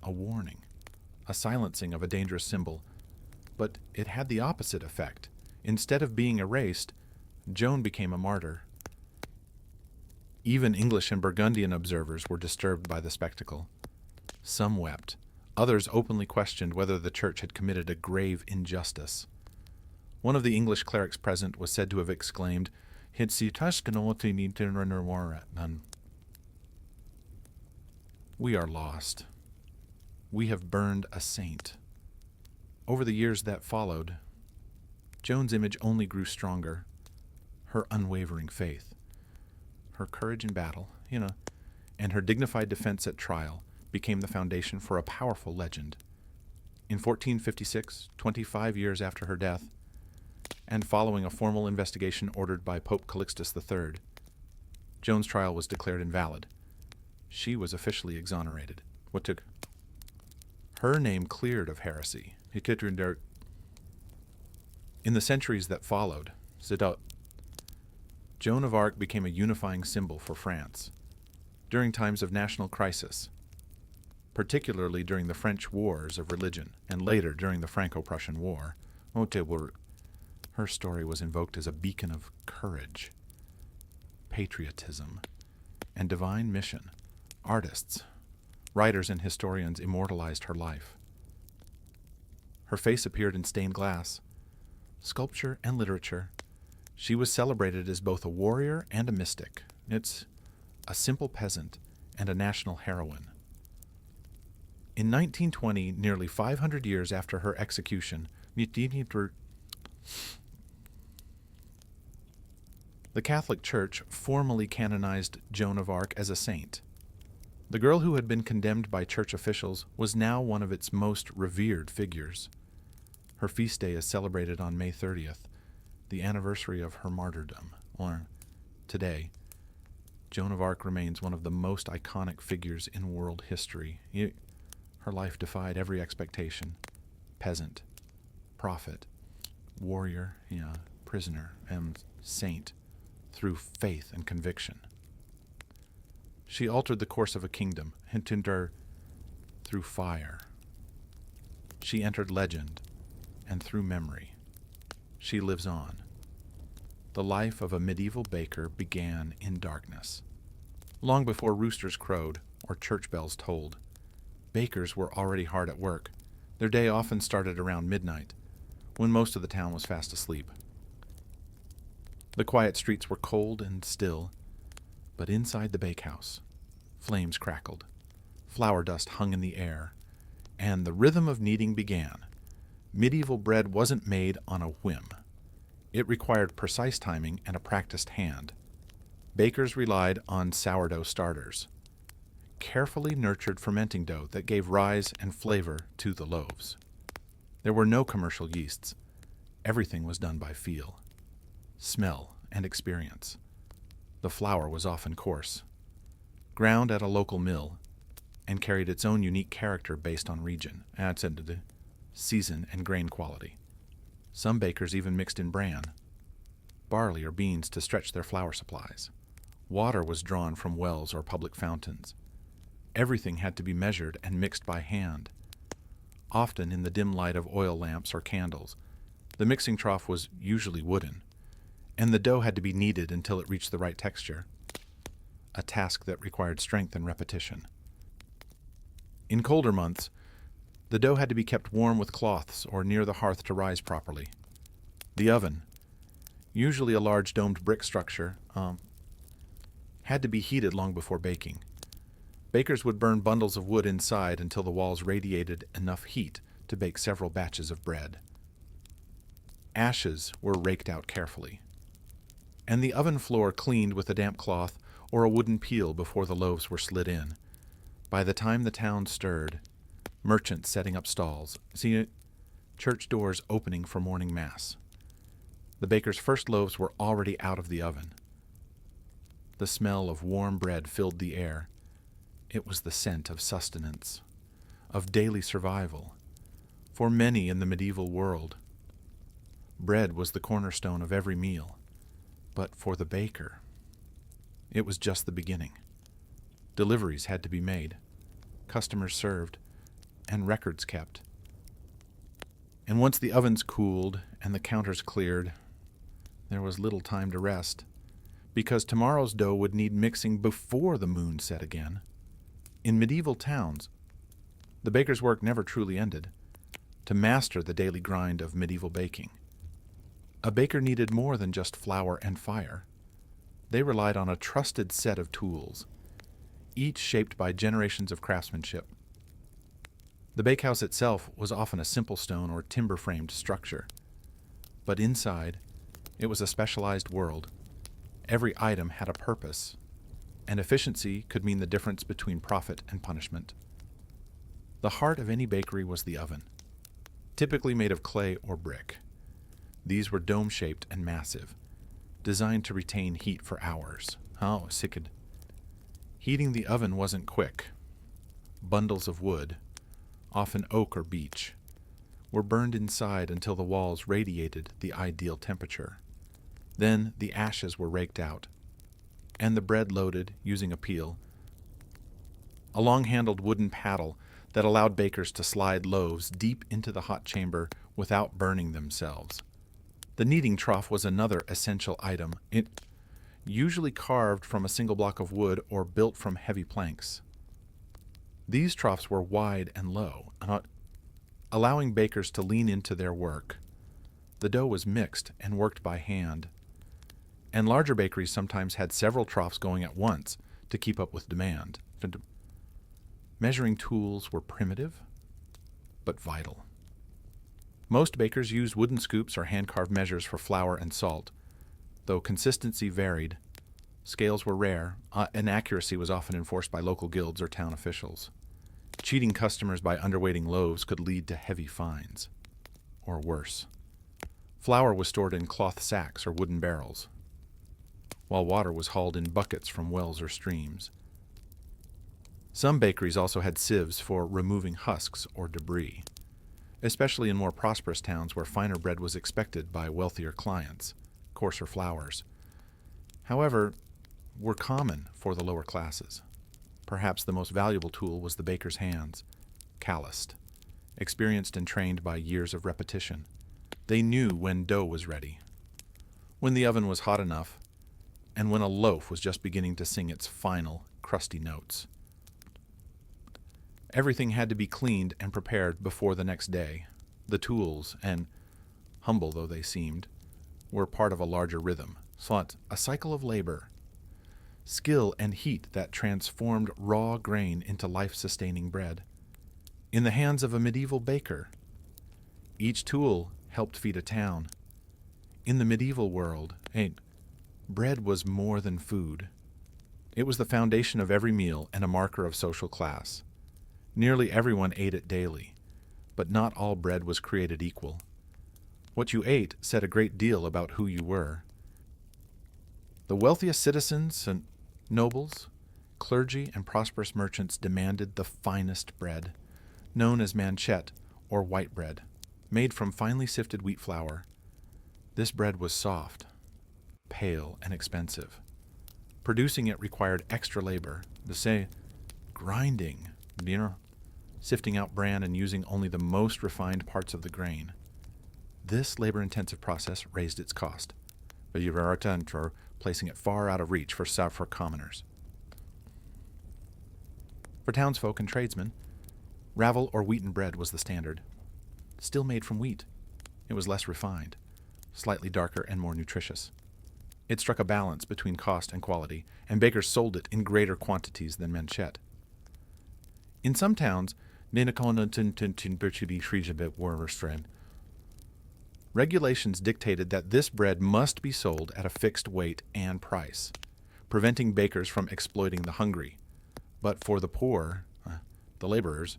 warning, a silencing of a dangerous symbol, but it had the opposite effect. Instead of being erased, Joan became a martyr. Even English and Burgundian observers were disturbed by the spectacle. Some wept. Others openly questioned whether the church had committed a grave injustice. One of the English clerics present was said to have exclaimed, "We are lost. We have burned a saint." Over the years that followed, Joan's image only grew stronger. Her unwavering faith, her courage in battle, and her dignified defense at trial became the foundation for a powerful legend. In 1456, 25 years after her death, and following a formal investigation ordered by Pope Calixtus III, Joan's trial was declared invalid. She was officially exonerated. What took her name cleared of heresy. In the centuries that followed, Joan of Arc became a unifying symbol for France. During times of national crisis, particularly during the French Wars of Religion and later during the Franco-Prussian War, her story was invoked as a beacon of courage, patriotism, and divine mission. Artists, writers, and historians immortalized her life. Her face appeared in stained glass, sculpture, and literature. She was celebrated as both a warrior and a mystic. It's a simple peasant and a national heroine. In 1920, nearly 500 years after her execution, the Catholic Church formally canonized Joan of Arc as a saint. The girl who had been condemned by church officials was now one of its most revered figures. Her feast day is celebrated on May 30th, the anniversary of her martyrdom. Today, Joan of Arc remains one of the most iconic figures in world history. Her life defied every expectation. Peasant, prophet, warrior, prisoner, and saint through faith and conviction. She altered the course of a kingdom, through fire. She entered legend, and through memory, she lives on. The life of a medieval baker began in darkness. Long before roosters crowed or church bells tolled, bakers were already hard at work. Their day often started around midnight, when most of the town was fast asleep. The quiet streets were cold and still, but inside the bakehouse, flames crackled, flour dust hung in the air, and the rhythm of kneading began. Medieval bread wasn't made on a whim. It required precise timing and a practiced hand. Bakers relied on sourdough starters, carefully nurtured fermenting dough that gave rise and flavor to the loaves. There were no commercial yeasts. Everything was done by feel, smell, and experience. The flour was often coarse, ground at a local mill, and carried its own unique character based on region, season, and grain quality. Some bakers even mixed in bran, barley, or beans to stretch their flour supplies. Water was drawn from wells or public fountains. Everything had to be measured and mixed by hand, often in the dim light of oil lamps or candles. The mixing trough was usually wooden, and the dough had to be kneaded until it reached the right texture, a task that required strength and repetition. In colder months, the dough had to be kept warm with cloths or near the hearth to rise properly. The oven, usually a large domed brick structure, had to be heated long before baking. Bakers would burn bundles of wood inside until the walls radiated enough heat to bake several batches of bread. Ashes were raked out carefully, and the oven floor cleaned with a damp cloth or a wooden peel before the loaves were slid in. By the time the town stirred, merchants setting up stalls, church doors opening for morning mass, the baker's first loaves were already out of the oven. The smell of warm bread filled the air. It was the scent of sustenance, of daily survival. For many in the medieval world, bread was the cornerstone of every meal. But for the baker, it was just the beginning. Deliveries had to be made, customers served, and records kept. And once the ovens cooled and the counters cleared, there was little time to rest, because tomorrow's dough would need mixing before the moon set again. In medieval towns, the baker's work never truly ended. To master the daily grind of medieval baking, a baker needed more than just flour and fire. They relied on a trusted set of tools, each shaped by generations of craftsmanship. The bakehouse itself was often a simple stone or timber-framed structure, but inside, it was a specialized world. Every item had a purpose, and efficiency could mean the difference between profit and punishment. The heart of any bakery was the oven, typically made of clay or brick. These were dome-shaped and massive, designed to retain heat for hours. Oh, sicked. Heating the oven wasn't quick. Bundles of wood, often oak or beech, were burned inside until the walls radiated the ideal temperature. Then the ashes were raked out, and the bread loaded using a peel, a long-handled wooden paddle that allowed bakers to slide loaves deep into the hot chamber without burning themselves. The kneading trough was another essential item, it usually carved from a single block of wood or built from heavy planks. These troughs were wide and low, allowing bakers to lean into their work. The dough was mixed and worked by hand, and larger bakeries sometimes had several troughs going at once to keep up with demand. Measuring tools were primitive, but vital. Most bakers used wooden scoops or hand-carved measures for flour and salt. Though consistency varied, scales were rare, and accuracy was often enforced by local guilds or town officials. Cheating customers by underweighting loaves could lead to heavy fines, or worse. Flour was stored in cloth sacks or wooden barrels, while water was hauled in buckets from wells or streams. Some bakeries also had sieves for removing husks or debris, especially in more prosperous towns where finer bread was expected by wealthier clients. Coarser flours, however, were common for the lower classes. Perhaps the most valuable tool was the baker's hands, calloused, experienced and trained by years of repetition. They knew when dough was ready, when the oven was hot enough, and when a loaf was just beginning to sing its final, crusty notes. Everything had to be cleaned and prepared before the next day. The tools, and humble though they seemed, were part of a larger rhythm, a cycle of labor, skill and heat that transformed raw grain into life-sustaining bread. In the hands of a medieval baker, each tool helped feed a town. In the medieval world, bread was more than food. It was the foundation of every meal and a marker of social class. Nearly everyone ate it daily, but not all bread was created equal. What you ate said a great deal about who you were. The wealthiest citizens and nobles, clergy, and prosperous merchants demanded the finest bread, known as manchet or white bread, made from finely sifted wheat flour. This bread was soft, pale, and expensive. Producing it required extra labor, grinding, sifting out bran and using only the most refined parts of the grain. This labor-intensive process raised its cost, placing it far out of reach for commoners. For townsfolk and tradesmen, ravel or wheaten bread was the standard. Still made from wheat, it was less refined, slightly darker and more nutritious. It struck a balance between cost and quality, and bakers sold it in greater quantities than manchet. In some towns, regulations dictated that this bread must be sold at a fixed weight and price, preventing bakers from exploiting the hungry. But for the poor, the laborers,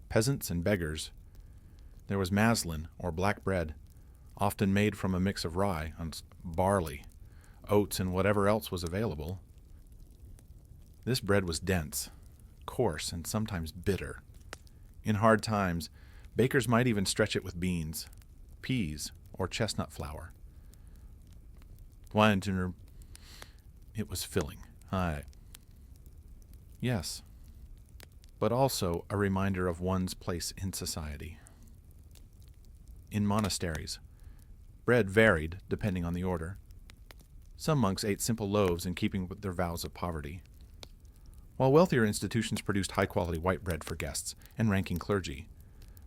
peasants, and beggars, there was maslin, or black bread, often made from a mix of rye, barley, oats, and whatever else was available. This bread was dense, coarse, and sometimes bitter. In hard times, bakers might even stretch it with beans, peas, or chestnut flour. It was filling. Yes, but also a reminder of one's place in society. In monasteries, bread varied depending on the order. Some monks ate simple loaves in keeping with their vows of poverty, while wealthier institutions produced high-quality white bread for guests and ranking clergy.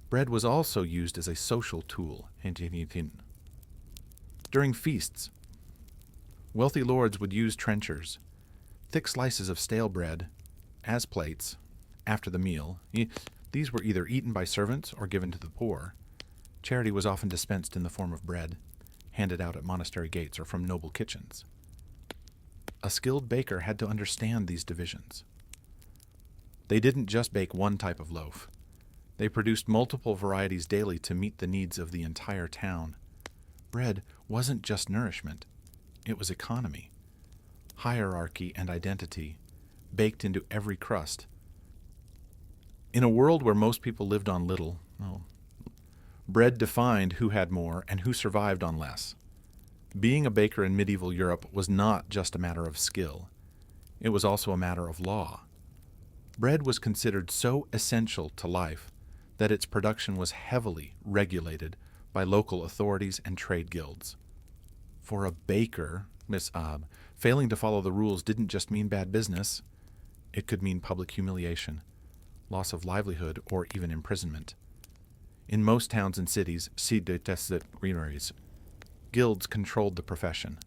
Bread was also used as a social tool. During feasts, wealthy lords would use trenchers, thick slices of stale bread, as plates after the meal. These were either eaten by servants or given to the poor. Charity was often dispensed in the form of bread, handed out at monastery gates or from noble kitchens. A skilled baker had to understand these divisions. They didn't just bake one type of loaf. They produced multiple varieties daily to meet the needs of the entire town. bread wasn't just nourishment, it was economy, hierarchy and identity, baked into every crust. In a world where most people lived on little, bread defined who had more and who survived on less. Being a baker in medieval Europe was not just a matter of skill. It was also a matter of law. Bread was considered so essential to life that its production was heavily regulated by local authorities and trade guilds. For a baker, Miss failing to follow the rules didn't just mean bad business. It could mean public humiliation, loss of livelihood, or even imprisonment. In most towns and cities, guilds controlled the profession.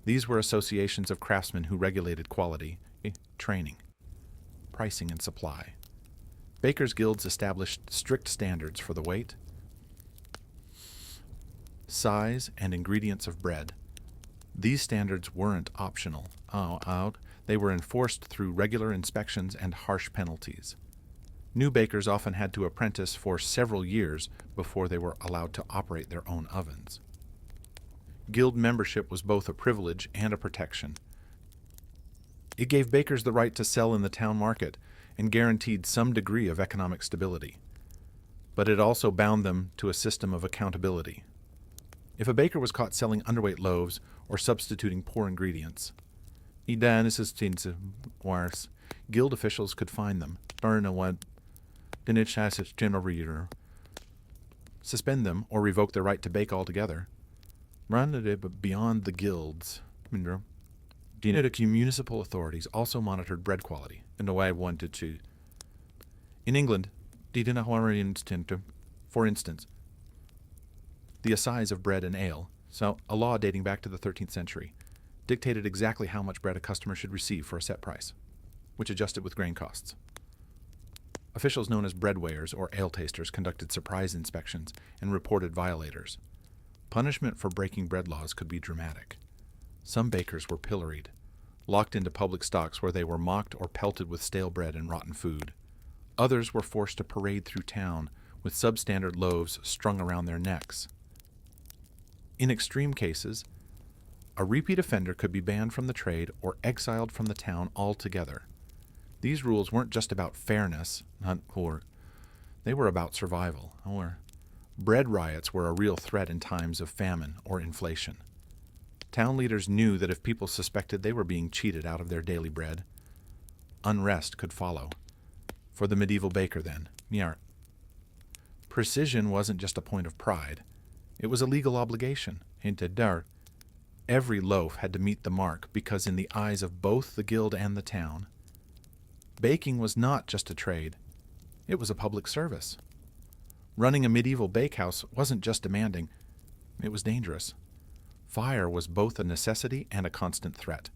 These were associations of craftsmen who regulated quality, training, pricing, and supply. Bakers' guilds established strict standards for the weight, size, and ingredients of bread. These standards weren't optional. They were enforced through regular inspections and harsh penalties. New bakers often had to apprentice for several years before they were allowed to operate their own ovens. Guild membership was both a privilege and a protection. It gave bakers the right to sell in the town market and guaranteed some degree of economic stability. But it also bound them to a system of accountability. If a baker was caught selling underweight loaves or substituting poor ingredients, guild officials could fine them, suspend them, or revoke their right to bake altogether. Beyond the guilds, municipal authorities also monitored bread quality in the way I wanted to. In England, for instance, the assize of bread and ale, so a law dating back to the 13th century, dictated exactly how much bread a customer should receive for a set price, which adjusted with grain costs. Officials known as bread weighers or ale tasters conducted surprise inspections and reported violators. Punishment for breaking bread laws could be dramatic. Some bakers were pilloried, locked into public stocks where they were mocked or pelted with stale bread and rotten food. Others were forced to parade through town with substandard loaves strung around their necks. In extreme cases, a repeat offender could be banned from the trade or exiled from the town altogether. These rules weren't just about fairness, they were about survival. Bread riots were a real threat in times of famine or inflation. Town leaders knew that if people suspected they were being cheated out of their daily bread, unrest could follow. For the medieval baker then, precision wasn't just a point of pride. It was a legal obligation. Every loaf had to meet the mark because in the eyes of both the guild and the town, baking was not just a trade. It was a public service. Running a medieval bakehouse wasn't just demanding, it was dangerous. Fire was both a necessity and a constant threat.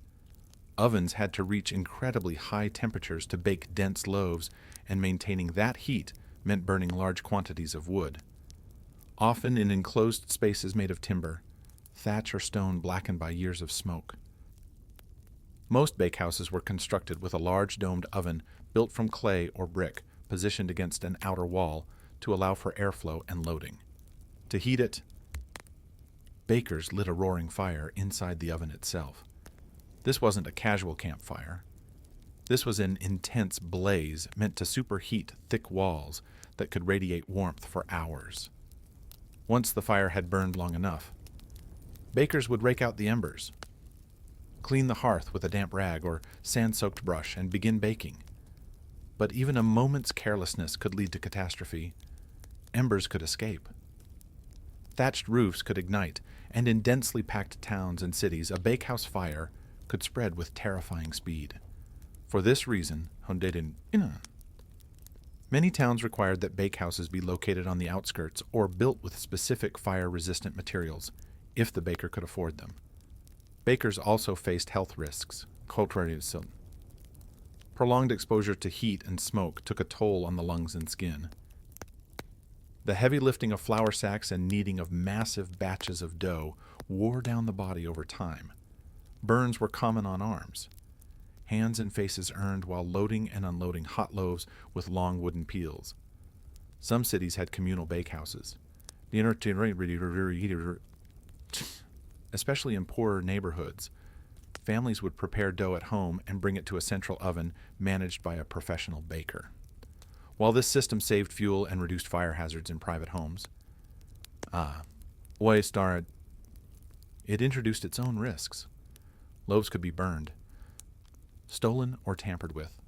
Ovens had to reach incredibly high temperatures to bake dense loaves, and maintaining that heat meant burning large quantities of wood. Often in enclosed spaces made of timber, thatch or stone blackened by years of smoke. Most bakehouses were constructed with a large domed oven built from clay or brick, positioned against an outer wall to allow for airflow and loading. To heat it, bakers lit a roaring fire inside the oven itself. This wasn't a casual campfire. This was an intense blaze meant to superheat thick walls that could radiate warmth for hours. Once the fire had burned long enough, bakers would rake out the embers, clean the hearth with a damp rag or sand-soaked brush, and begin baking. But even a moment's carelessness could lead to catastrophe. Embers could escape. Thatched roofs could ignite, and in densely packed towns and cities, a bakehouse fire could spread with terrifying speed. For this reason, many towns required that bakehouses be located on the outskirts or built with specific fire-resistant materials, if the baker could afford them. Bakers also faced health risks. Prolonged exposure to heat and smoke took a toll on the lungs and skin. The heavy lifting of flour sacks and kneading of massive batches of dough wore down the body over time. Burns were common on arms. Hands and faces earned while loading and unloading hot loaves with long wooden peels. Some cities had communal bakehouses. Especially in poorer neighborhoods, families would prepare dough at home and bring it to a central oven managed by a professional baker. While this system saved fuel and reduced fire hazards in private homes, it introduced its own risks. Loaves could be burned, stolen, or tampered with.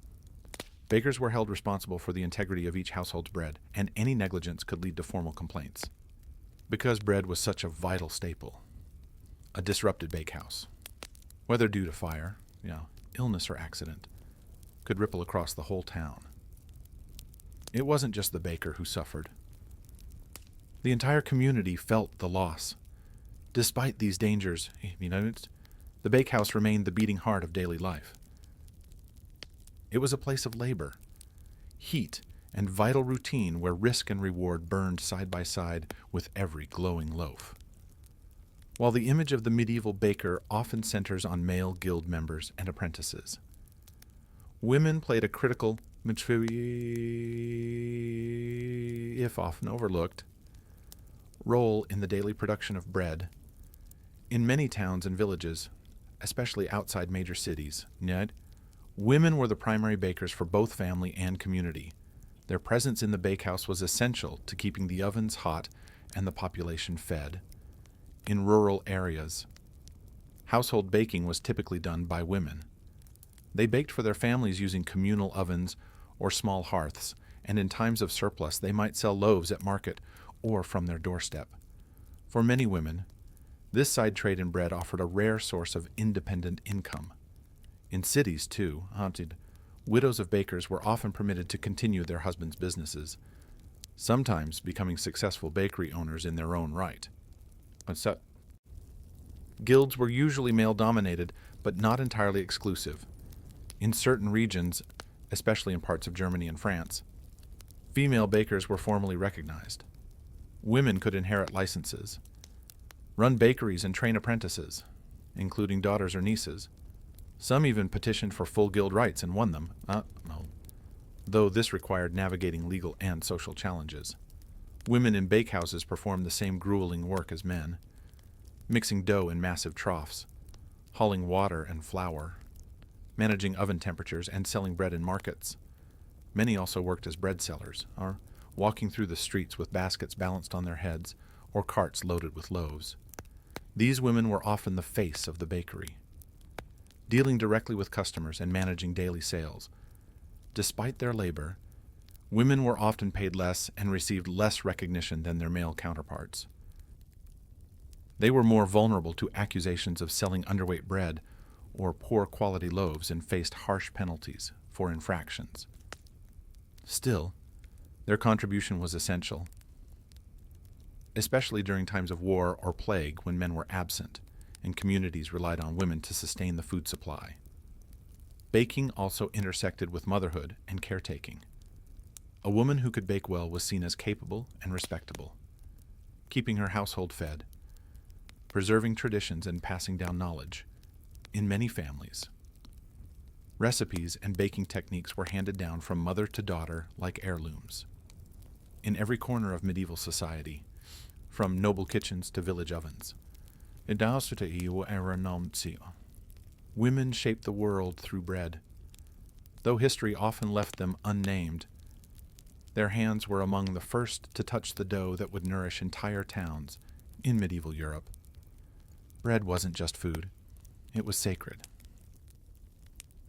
Bakers were held responsible for the integrity of each household's bread, and any negligence could lead to formal complaints. Because bread was such a vital staple, a disrupted bakehouse, whether due to fire, illness, or accident, could ripple across the whole town. It wasn't just the baker who suffered. The entire community felt the loss. Despite these dangers, the bakehouse remained the beating heart of daily life. It was a place of labor, heat, and vital routine where risk and reward burned side by side with every glowing loaf. While the image of the medieval baker often centers on male guild members and apprentices, women played a critical, if often overlooked, role in the daily production of bread. In many towns and villages, especially outside major cities, women were the primary bakers for both family and community. Their presence in the bakehouse was essential to keeping the ovens hot and the population fed. In rural areas, household baking was typically done by women. They baked for their families using communal ovens or small hearths, and in times of surplus they might sell loaves at market or from their doorstep. For many women, this side trade in bread offered a rare source of independent income. In cities, too, widows of bakers were often permitted to continue their husbands' businesses, sometimes becoming successful bakery owners in their own right. Guilds were usually male-dominated, but not entirely exclusive. In certain regions, especially in parts of Germany and France, female bakers were formally recognized. Women could inherit licenses, run bakeries, and train apprentices, including daughters or nieces. Some even petitioned for full guild rights and won them, though this required navigating legal and social challenges. Women in bakehouses performed the same grueling work as men, mixing dough in massive troughs, hauling water and flour, managing oven temperatures, and selling bread in markets. Many also worked as bread sellers, or walking through the streets with baskets balanced on their heads or carts loaded with loaves. These women were often the face of the bakery, dealing directly with customers and managing daily sales. Despite their labor, women were often paid less and received less recognition than their male counterparts. They were more vulnerable to accusations of selling underweight bread or poor quality loaves and faced harsh penalties for infractions. Still, their contribution was essential, especially during times of war or plague when men were absent and communities relied on women to sustain the food supply. Baking also intersected with motherhood and caretaking. A woman who could bake well was seen as capable and respectable, keeping her household fed, preserving traditions, and passing down knowledge. In many families, recipes and baking techniques were handed down from mother to daughter like heirlooms. In every corner of medieval society, from noble kitchens to village ovens, women shaped the world through bread. Though history often left them unnamed, their hands were among the first to touch the dough that would nourish entire towns in medieval Europe. Bread wasn't just food, it was sacred.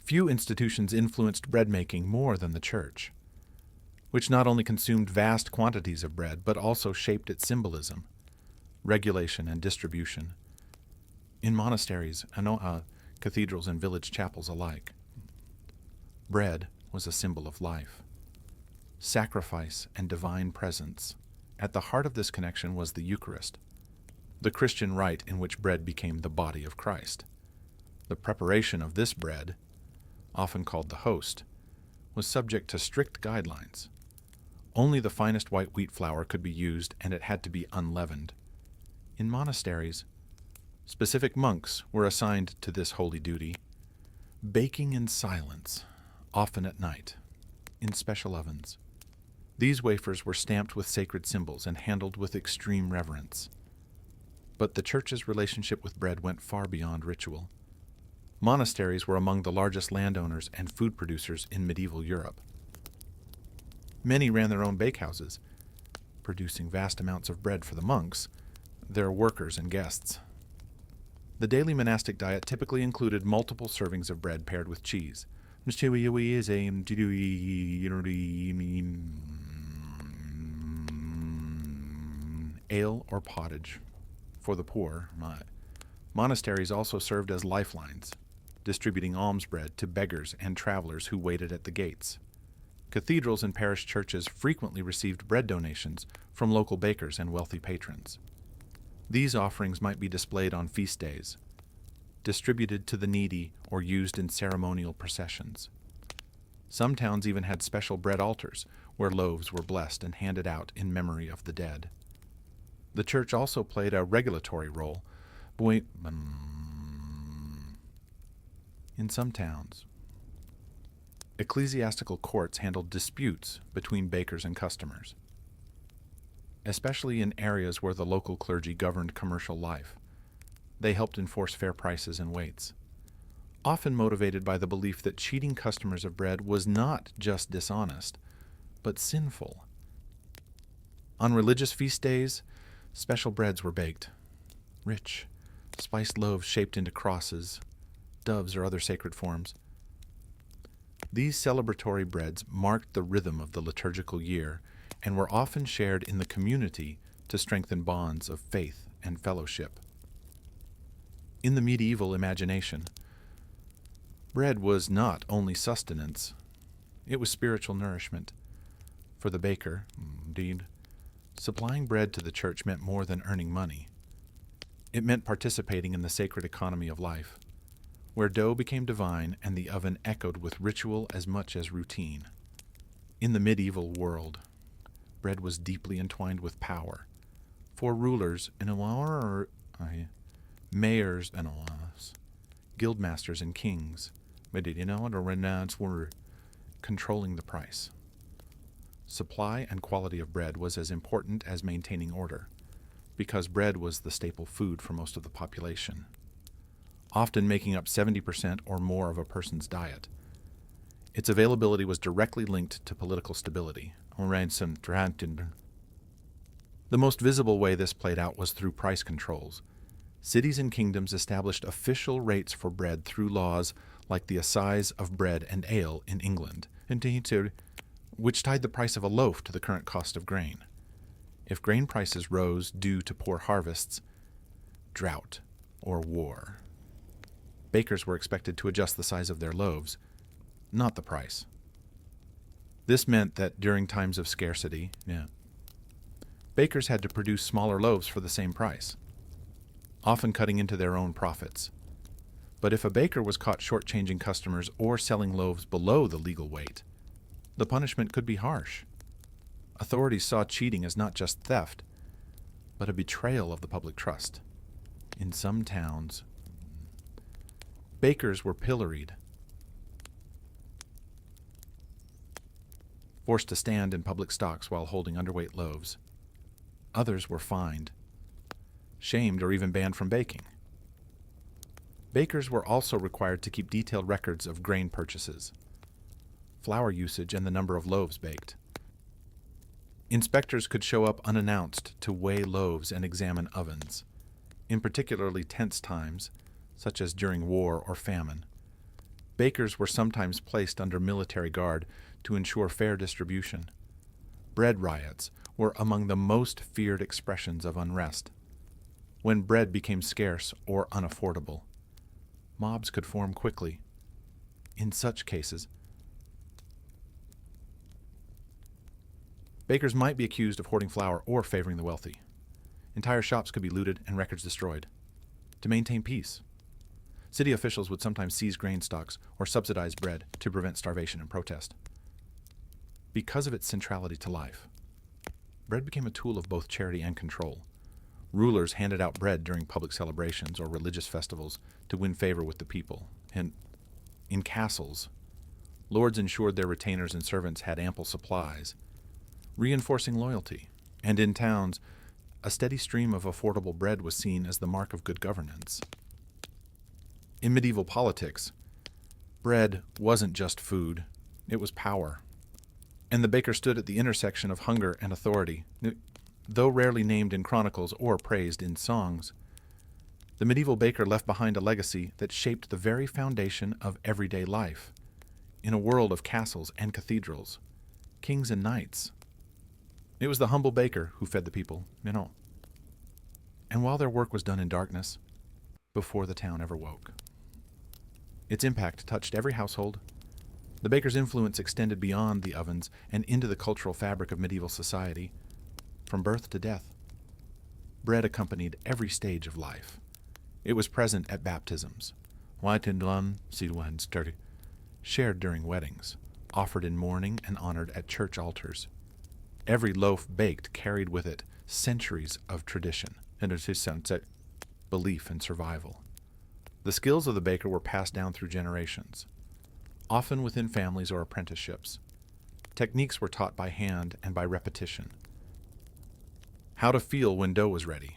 Few institutions influenced bread making more than the church, which not only consumed vast quantities of bread, but also shaped its symbolism, regulation, and distribution. In monasteries, cathedrals, and village chapels alike, bread was a symbol of life, sacrifice, and divine presence. At the heart of this connection was the Eucharist, the Christian rite in which bread became the body of Christ. The preparation of this bread, often called the host, was subject to strict guidelines. Only the finest white wheat flour could be used, and it had to be unleavened. In monasteries, specific monks were assigned to this holy duty, baking in silence, often at night, in special ovens. These wafers were stamped with sacred symbols and handled with extreme reverence. But the church's relationship with bread went far beyond ritual. Monasteries were among the largest landowners and food producers in medieval Europe. Many ran their own bakehouses, producing vast amounts of bread for the monks, their workers and guests. The daily monastic diet typically included multiple servings of bread paired with cheese. Ale or pottage. For the poor, monasteries also served as lifelines, distributing alms bread to beggars and travelers who waited at the gates. Cathedrals and parish churches frequently received bread donations from local bakers and wealthy patrons. These offerings might be displayed on feast days, distributed to the needy, or used in ceremonial processions. Some towns even had special bread altars where loaves were blessed and handed out in memory of the dead. The church also played a regulatory role in some towns. Ecclesiastical courts handled disputes between bakers and customers, especially in areas where the local clergy governed commercial life. They helped enforce fair prices and weights, often motivated by the belief that cheating customers of bread was not just dishonest, but sinful. On religious feast days, special breads were baked. Rich, spiced loaves shaped into crosses, doves, or other sacred forms. These celebratory breads marked the rhythm of the liturgical year and were often shared in the community to strengthen bonds of faith and fellowship. In the medieval imagination, bread was not only sustenance, it was spiritual nourishment. For the baker, indeed, supplying bread to the church meant more than earning money. It meant participating in the sacred economy of life, where dough became divine and the oven echoed with ritual as much as routine. In the medieval world, bread was deeply entwined with power. For rulers, mayors, guildmasters, and kings, were controlling the price. Supply and quality of bread was as important as maintaining order, because bread was the staple food for most of the population, often making up 70% or more of a person's diet. Its availability was directly linked to political stability. The most visible way this played out was through price controls. Cities and kingdoms established official rates for bread through laws like the Assize of Bread and Ale in England, which tied the price of a loaf to the current cost of grain. If grain prices rose due to poor harvests, drought, or war, bakers were expected to adjust the size of their loaves, not the price. This meant that during times of scarcity, bakers had to produce smaller loaves for the same price, often cutting into their own profits. But if a baker was caught shortchanging customers or selling loaves below the legal weight, the punishment could be harsh. Authorities saw cheating as not just theft, but a betrayal of the public trust. In some towns, bakers were pilloried, forced to stand in public stocks while holding underweight loaves. Others were fined, shamed, or even banned from baking. Bakers were also required to keep detailed records of grain purchases, flour usage, and the number of loaves baked. Inspectors could show up unannounced to weigh loaves and examine ovens. In particularly tense times, such as during war or famine, bakers were sometimes placed under military guard to ensure fair distribution. Bread riots were among the most feared expressions of unrest. When bread became scarce or unaffordable, mobs could form quickly. In such cases, bakers might be accused of hoarding flour or favoring the wealthy. Entire shops could be looted and records destroyed. To maintain peace, city officials would sometimes seize grain stocks or subsidize bread to prevent starvation and protest. Because of its centrality to life, bread became a tool of both charity and control. Rulers handed out bread during public celebrations or religious festivals to win favor with the people. And in castles, lords ensured their retainers and servants had ample supplies, reinforcing loyalty. And in towns, a steady stream of affordable bread was seen as the mark of good governance. In medieval politics, bread wasn't just food, it was power. And the baker stood at the intersection of hunger and authority. Though rarely named in chronicles or praised in songs, the medieval baker left behind a legacy that shaped the very foundation of everyday life, in a world of castles and cathedrals, kings and knights. It was the humble baker who fed the people, And while their work was done in darkness, before the town ever woke. Its impact touched every household. The baker's influence extended beyond the ovens and into the cultural fabric of medieval society, from birth to death. Bread accompanied every stage of life. It was present at baptisms, shared during weddings, offered in mourning and honored at church altars. Every loaf baked carried with it centuries of tradition, belief and survival. The skills of the baker were passed down through generations, often within families or apprenticeships. Techniques were taught by hand and by repetition. How to feel when dough was ready,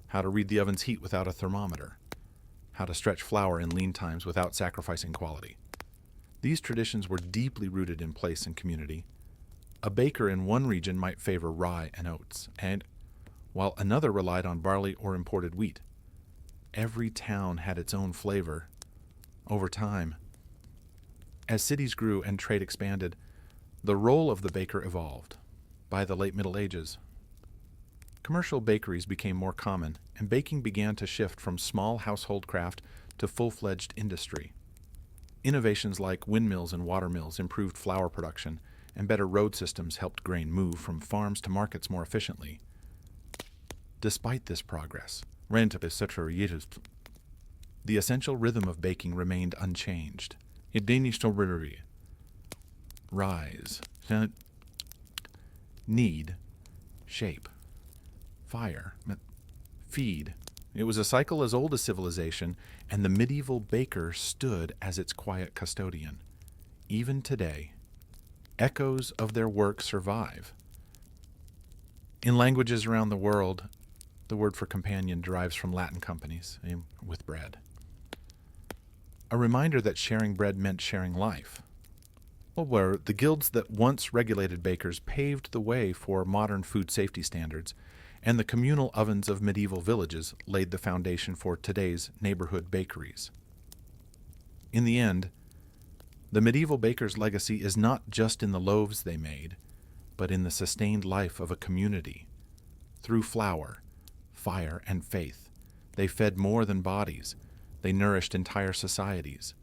how to read the oven's heat without a thermometer, how to stretch flour in lean times without sacrificing quality. These traditions were deeply rooted in place and community. A baker in one region might favor rye and oats, while another relied on barley or imported wheat. Every town had its own flavor. Over time, as cities grew and trade expanded, the role of the baker evolved. By the late Middle Ages, commercial bakeries became more common, and baking began to shift from small household craft to full-fledged industry. Innovations like windmills and water mills improved flour production, and better road systems helped grain move from farms to markets more efficiently. Despite this progress, the essential rhythm of baking remained unchanged. Rise, knead, shape, fire, feed. It was a cycle as old as civilization, and the medieval baker stood as its quiet custodian. Even today, echoes of their work survive. In languages around the world, the word for companion derives from Latin companies, with bread. A reminder that sharing bread meant sharing life. Where the guilds that once regulated bakers paved the way for modern food safety standards, and the communal ovens of medieval villages laid the foundation for today's neighborhood bakeries. In the end, the medieval baker's legacy is not just in the loaves they made, but in the sustained life of a community. Through flour, fire, and faith, they fed more than bodies. They nourished entire societies.